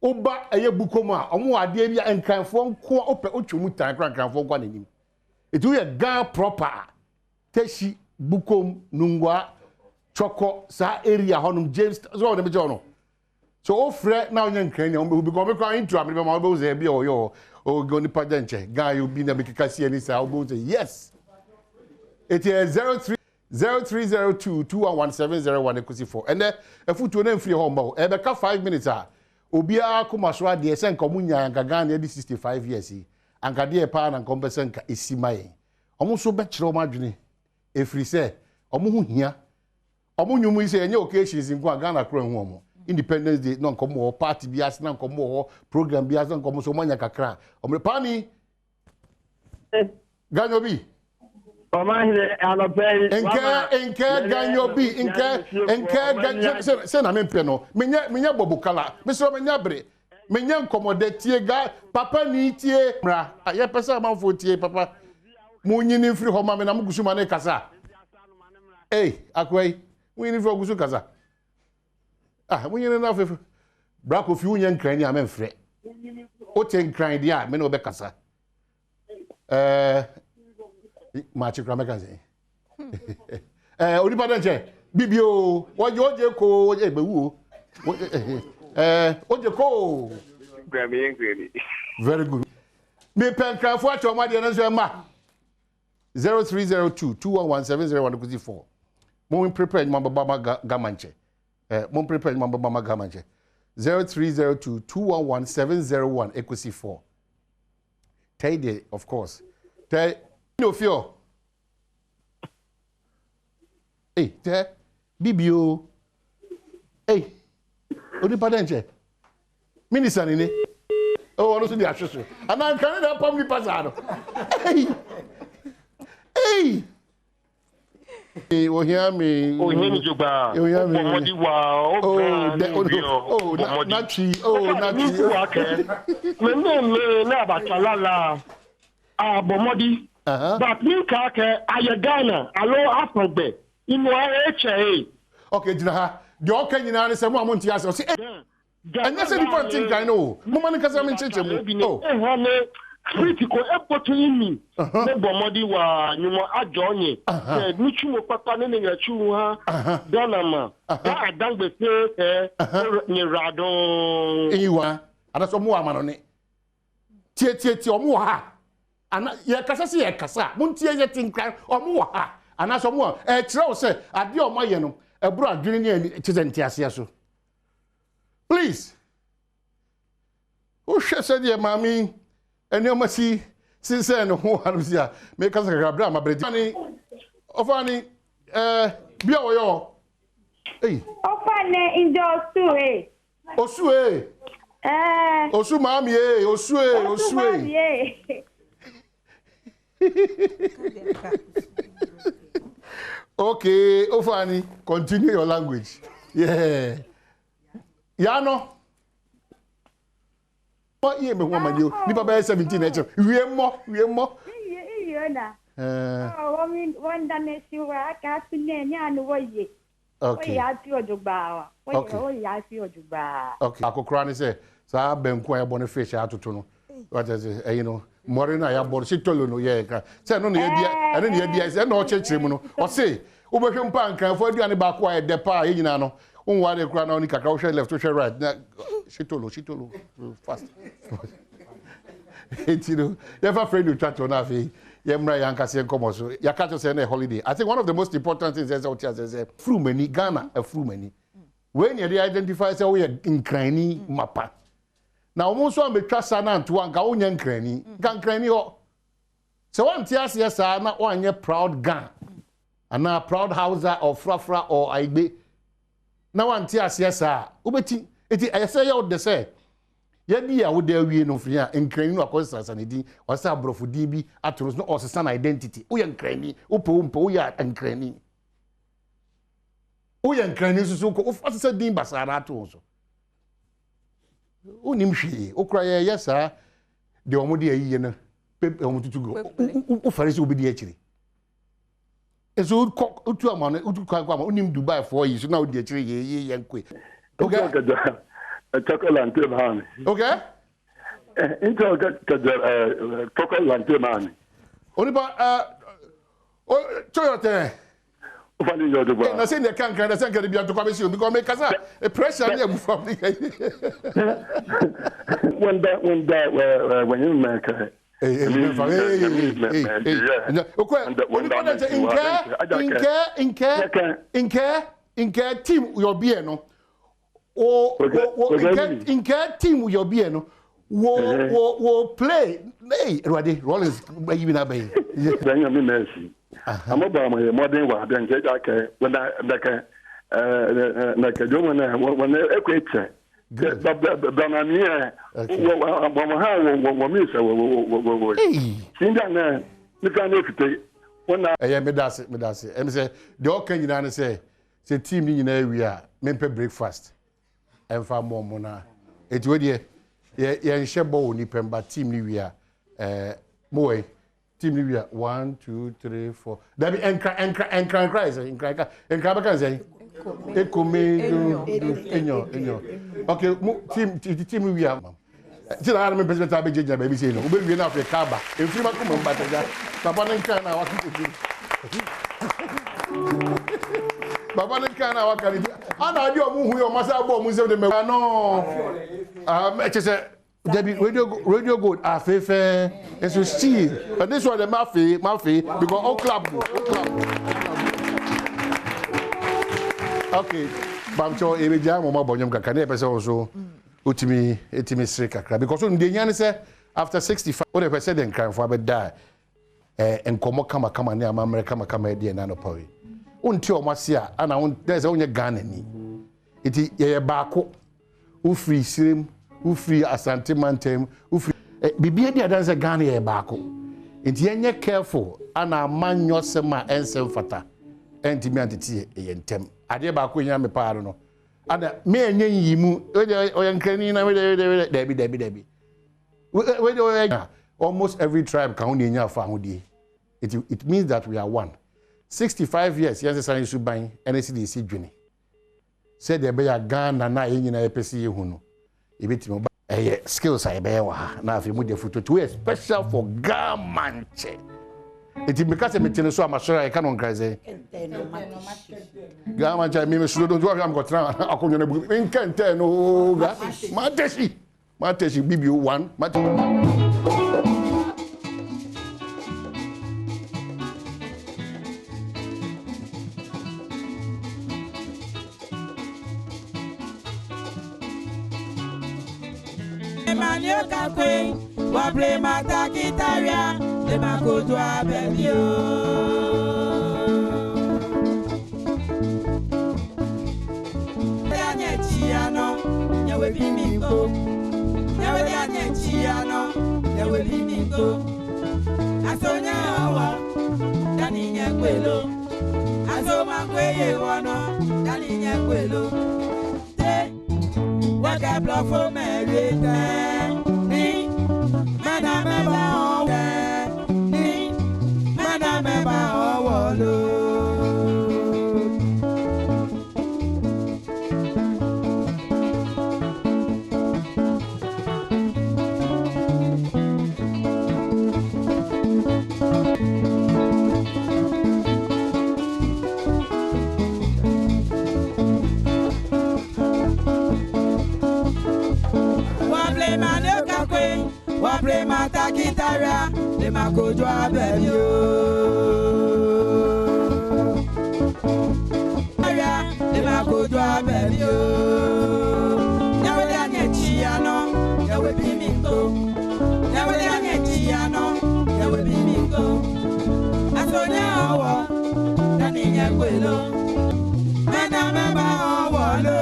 oba eye bukom a omo ade bi a nkranfo nko ope otwemu tan nkranfo nko na nim etu ye ga proper teshi bukom nungwa choko sa area honum James so na me jono so ofre na onye nkran ni ombehu because me kwa intro am be ma obe uze bi oyo o goni padenche ga you be na me kikasi ani sa obe say yes it is 0302211701 ekusi 4 and efutu na mfiri ho mba e be ka 5 minutes a obia komaso ade se nka munya gaga na di 65 years anka de pa na nkompese nka esimaye omo so be kire omo adwene efiri se omo hu hia omo nyumu ise enye occasions nko aga na kro hu omo Independence Day no nkomo party bias na nkomo program bias na nkomo so manya kakra omo pani ganyobi Enke ganyobi enke se na mempe no menya bobukala mesro menya bre menya nkomode tie ga papa ni tie mra aye pesa manfo tie papa munyini mfiri ho ma me na mugusu ma ne kasa akwai munyini mfiri ogusu kasa munyini na fefu brako fi unye nkran ni amemfre o te nkran dia me na obekasa Machi Kramakazi. Onipa denche bibio oje ko oje gbewu oje ko very good me penka fo acho ma de na so ma 0302211701 mo prepare mamba baba gamanche mo prepare mamba baba gamanche 0302211701 equity 4 Tade of course no fear. Bibio. Onipa denche. Minister ni. Oh, no so dey ashoso. And I can na public pasado. O hear me. O hear me jogba. O hear me. Omodi wa nachi. Me na abatalala. Bomodi. But me kake ayagana alo afogbe inu HA. Okay, Jinaha. The okay nyina se mo amonti ase. See, and that's a different thing I know. Mo man kasa me cheche mo. Critical opportunity. Me bomodi wa nyumo ajonye. Ni chumo papa ne ne chu ha. Donama. Da adangbe se ni radon. Iwa. Ada so mo amano ne. Tie omo ha. Ana ye kasa se ye kasa muntie ye tinkran omo wa ha ana so mo kire se ade omo ye no eburu adwene ne tizenti ase so please o hwese de mami eni omasi sinse no ho harusia me kasa kakra ma bredi ani ofani bia wo yo ofane injo osu osu mami osu Okay, Ofani, continue your language. Yeah. Yano. What ye me woman you? Ni baba 17 echo. We mo. One dane siwa ka tune nya no woye. Okay. Ya ti ojugba. Woye ya ti ojugba. Okay. Akokra ni say sa benku ya Boniface atoto no. What is it? You know. Morena ya bor si tolo no ye ka se no ye dia ene ne ye dia se no chechire mu no o se wo behwe mpa nkan fo aduane ba kwa ye de pa ye nyina no wonwa de kura na oni kaka wo hwe left wo hwe right na shitolo fast etino ye fa friend you chat on afi ye mra ya nkase nkomo so ya catch us na holiday. I think one of the most important things is out here is through many Ghana through many when you identify say we nkrani mapa. Now, almost one betray sana to one Gaunian cranny, Gan cranny ho. So one tears yes, I not one ye proud gun, and now proud houser or frafra or I be. Now one tears yes, Ubeti, it I say out the say. Yet, I would dare we no fear in cranny or constant sanity or sabro for DB at no or son identity. We and cranny, Upo, ya and cranny. We and cranny so of what said Dim Basara also. Unimshi, Okraya, yes, sir. The Omodi, pepe on to go o farisi obi di akiri eso otu amano otu kwa onim Dubai 4 years now di akiri ye yankwe okay chocolate man okay into chocolate man onipa chocolate Ufani yo doba. Na say they can be to come see because make us a pressure near from the when you make in team your beer no in team your beer no wo play hey ready Rollins even abey Benjamin Messi I'm about my modern one then get when I like a German when they equate Banania me that's it. And say the all can you say team in area mempe breakfast and far more mona. It would ye shebo ni pemba team ni we are moe team ni we are 1 2 3 4 that be enkra cries enkra baka say enyo okay team we are ti na me president abejeja baby say no obe we na Africa ba efiri ma ko mba taja papa nka na wakiti baba nka na wakari ana adi omu hu o masa bo mu se de me no say Debbie radio good afefe and so still but this one the mafi because all club okay bamcho ebeja mo ma bonyam kaka na pese also utimi sire kakra because on de nyan say after 65 what the person den kan for be die enkomo kama ne amamre kama de na no pawe unti o masia ana un there's onye Ghana ni iti ye baako u free sirim u free asante mantem u free bibia dia danse Ghana ye baako iti yenye careful ana amanyo sema ensem fata entimi antiti ye ntem ade baako nya me paaro no ana me enye yimu oyankrani na we debi almost every tribe can only nya fa hodie it means that we are one 65 years yes say you ban NCDC dwene said there be a Ghana na enyina epesi ye hu no ebetimo skills I be wa na afi mu de photo to special for Gamanche it because me tene so amasora I cannot crazy Gamanche me so don't worry I'm go try akonyo na bu nkente no ga mateshi bibi 1 Emmanuel Kakwe, wa play mata gitaria, le makoto abelio. Danye chiano, nyawe bimingo. Nyawe danye chiano, nyawe bimingo. Asonya awa, dani nyekwelo. Asoma kweye wono, dani nyekwelo. Waka blofo merite ni madame ba owe ni madame ba owolo wa play mata gitaria le makojo abelio aya le makojo abelio nyawe anye chiano nyawe bimingo nyawe anye chiano nyawe bimingo asonya owo dani nyakwelo mana mama owolo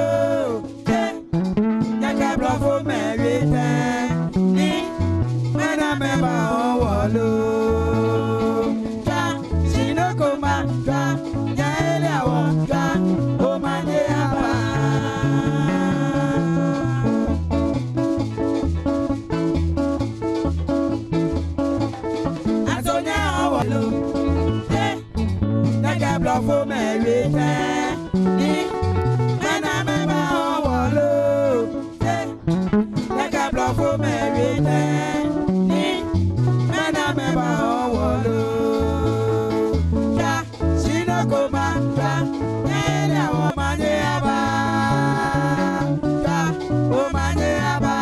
nyaka blofo merite Tra, sinokoma, tra, yaele awo, tra, omanye aba. nigga blow for me ni mena me ba wolo nigga blow for me ni mena me ba wolo ja sino koma ja nene o manye aba ja o manye aba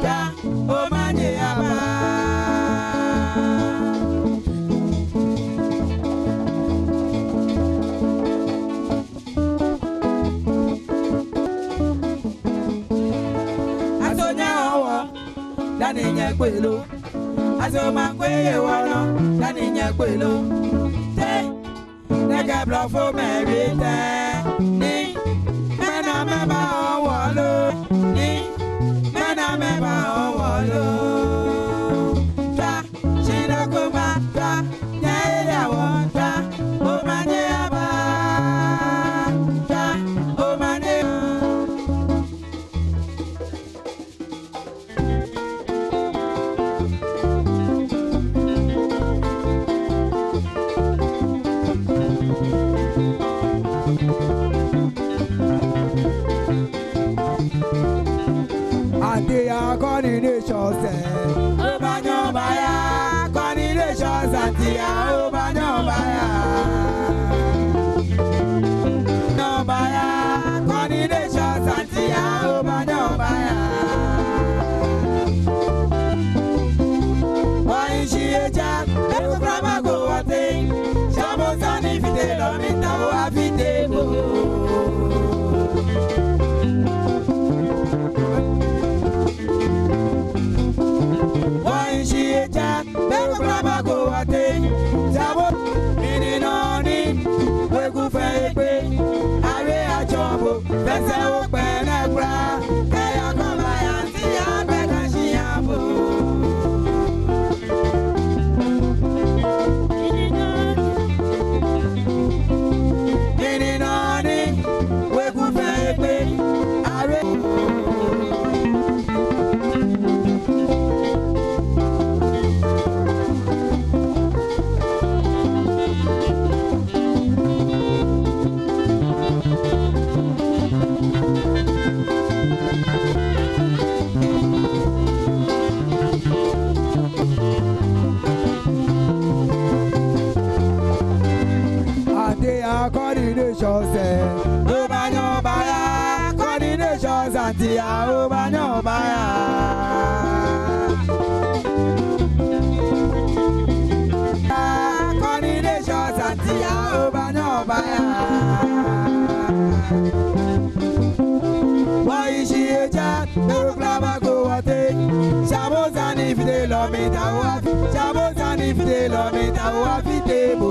ja o manye aba. Dani nyakwelo aso mangwe wono dani nyakwelo te nega blofo merite ni mena meba wolo ni mena meba wolo ta shina kuma ta nyaya wonta o manye aba ta o manye. Coordination say Obanyo baya coordination santia Obanyo baya no baya coordination santia Obanyo baya why she a jack ever grandma go a thing Shabo Sani Fidelo Minta Wafitebo. She a jack, never grab a go at it. Jabo, meaning on it. We go for a pay. I wear a jumbo, that's a open a bra. They are come by and see a better she abo. Meaning on it. We go for a pay. I wear. Coordination say Obanyo baya coordination santia Obanyo baya coordination santia Obanyo baya why she a jack no grab go at it Shabo Sani Fidelo Minta Wafi Shabo Sani Fidelo Minta Wafitebo.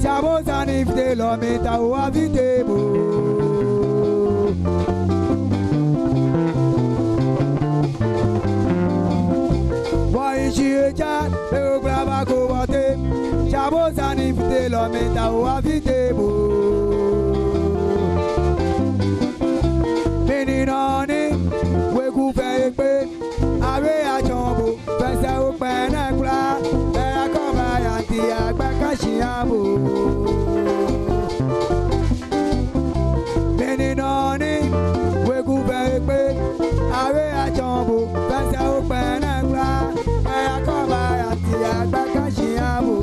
Shabo Sani Fidelo Minta Wafitebo. Why she a jack? No grab go at it. Shabo Sani Fidelo Minta Wafitebo. Meaning on it, we go for a bit. I wear a jumbo, but I open a crack. I come by and the Agbakashiabo. Meaning on it, we go for a bit. I wear a jumbo, but I open a crack. I come by and the Agbakashiabo.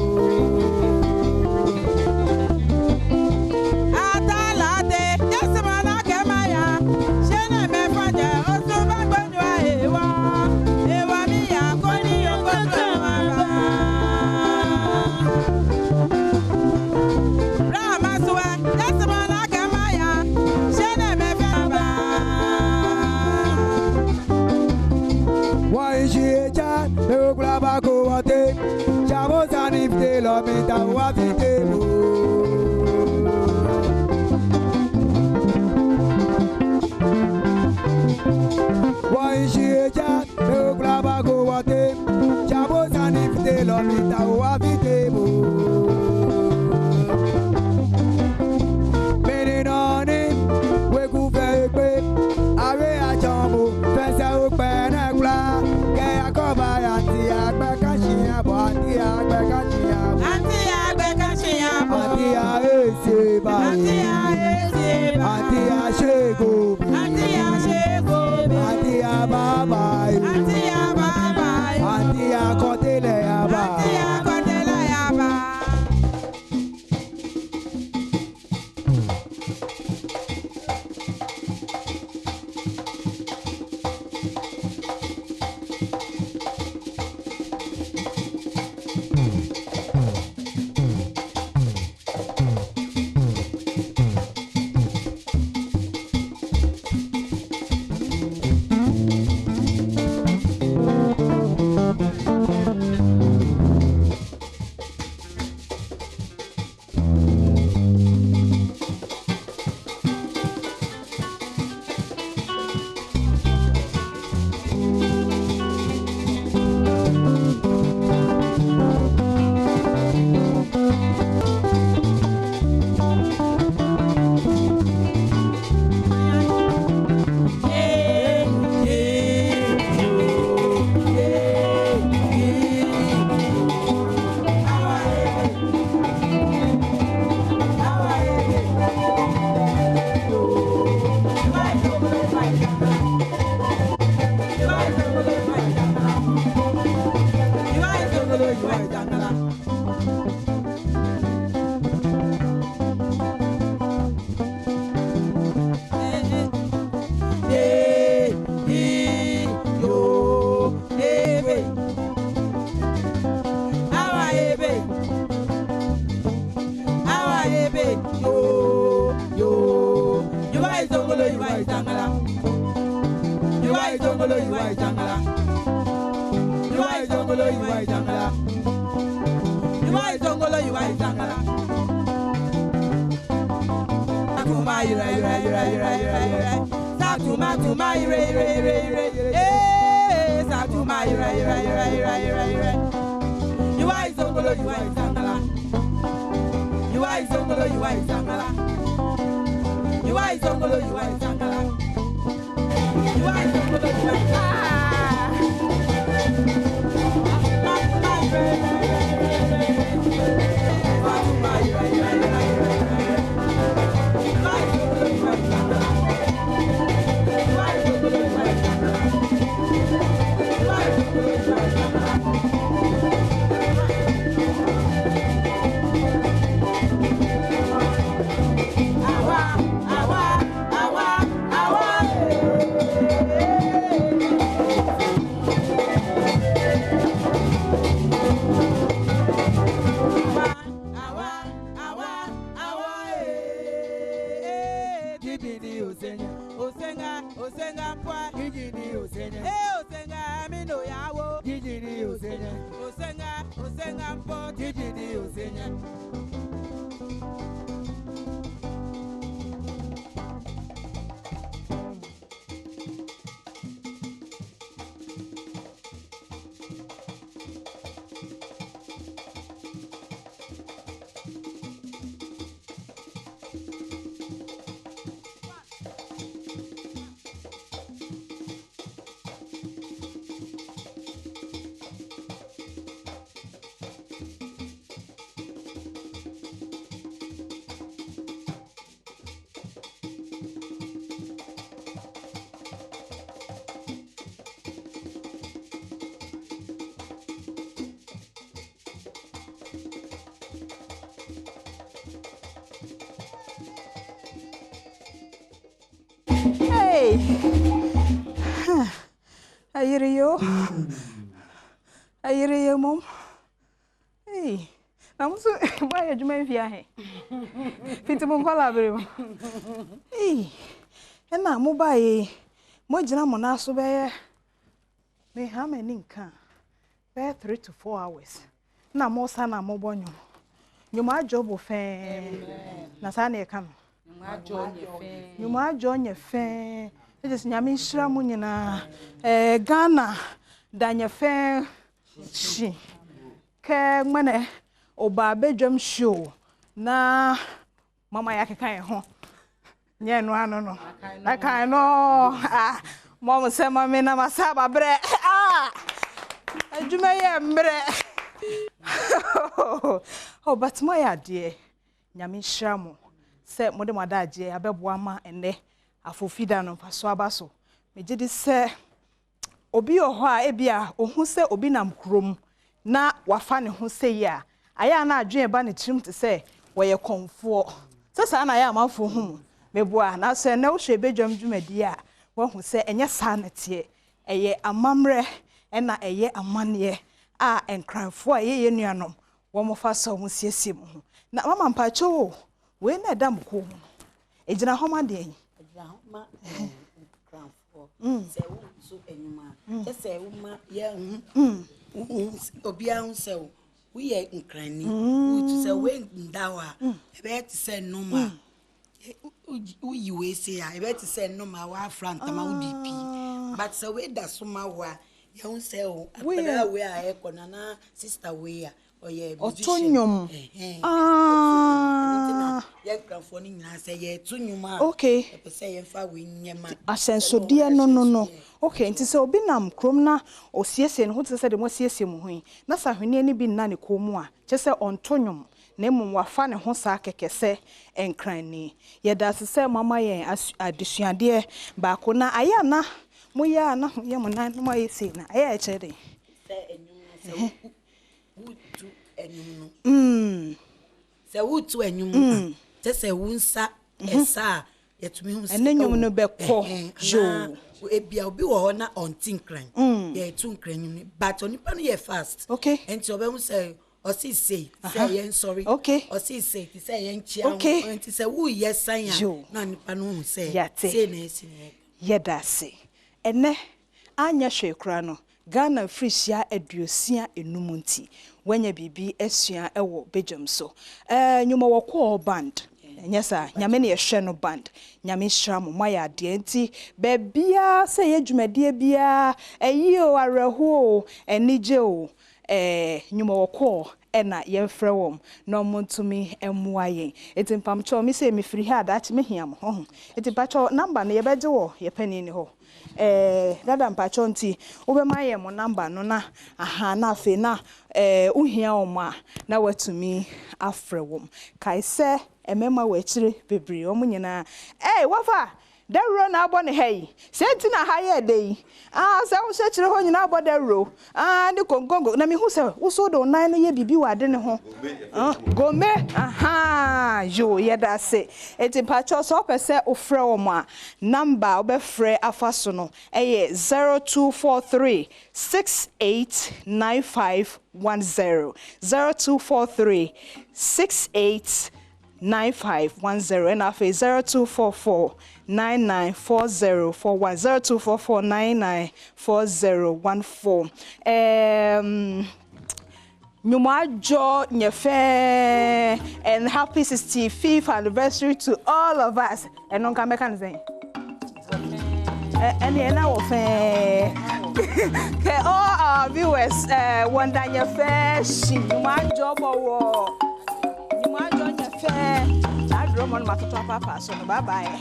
Hey, ayiriyo, mom. Hey, I'm so why are you my via? Fitimun collaborate. Hey, and now mobile, Mojana Monaso bear may have an income. Bear 3 to 4 hours. Now more son and more bonyo. You might job of fame. Nasani come. You might join your fan. It is Yamin Shramunina, Ghana, than your fair. She care money or Badwam show. Na Mama Yaka home. Yeah, no. I can't know. Ah, Mama said, Mamma, Masaba bread. Ah, you may bread. Oh, but my dear, Yamin Shramu. se mode madaje abeboa ma ene afofida no paso abaso meje di se obi oho a ebia ohu se obi nam krom na wafa ne ho se ya aya na adwen ba ne trim te se woye konfo sesa na ya amafo hu meboa na se na wo hwe bedwam dwumadi a wo hu se enye sa na tie eye amamre ena eye amane a enkranfo a ye nuanom wo mo fa so mo siesie mo ho na mama mpacho we na dam ko ejina homa de ejina homa enkranfo se wo so enyuma se wo ma ye obia hu se wo ye nkrani wo to se we ndawa ebe ti se noma uyi we se ya ebe ti se noma wa front ma udp but se we da so ma wa ye hu se o apara we a e kona na sister we ya oye otonyom ye grafo ni nyina se ye tunyuma okay e se ye fa we nyema asensodie no okay nti se obi nam krom na osiesie no ho te se de mo siesie mo hu na sa hwene ni bi nna ne komu a che se ontonyom na mmom wafa ne ho sa kekese enkran ni ye da se mama ye adesuade ba ko na aya na mo ya na ye mo na mo ye se na aya e chere se enyum se wutu enyum se wutu enyum se wunsa esa yetumi hu se enyum no bekọ jo ebia obi wo na ontinkran ye tunkran nyum but onipa no ye fast okay enti obe hu se osi say yen sorry okay osi say ti say yen chia enti se wu yes san ya na nipa no hu say say na esi ye da se ene anya hwekura no Ghana frisia eduosia enumunti wanya bibi esua ewo bejam so nyuma woko band nyesa nyame ne yehwe no band nyame hram moya de enti bebia se ye dwumade bia eyi o areho enije o nyuma woko ena yemfrɛ wom no montumi emua yen enti mpamcho mi se mi firi ha da chi me hiam ho enti pacho number no ye beje wo ye pani ni ho dada mpacho nti obema ye mo number no na aha na afi na uhia oma na watumi afrɛ wom kai se emema wa chire bebre omo nyina wafa Dero na abone hey senti na haye dey se wo se chire ho nyina abode ro de kongongo na me hu se wo so do nan no ye bibi wade ne ho gome aha yo ye da se eti pacho so pese ofre wo ma number obefre afaso no 0243 689510 0243 689510 and afa 0244 994041 0244994014 Nyumajo nyefe and happy 65th anniversary to all of us and on come can say and now okay all our viewers wonder nyefe shi nyumajo bowo nyumajo nyefe Roman Matata Papa, so bye bye.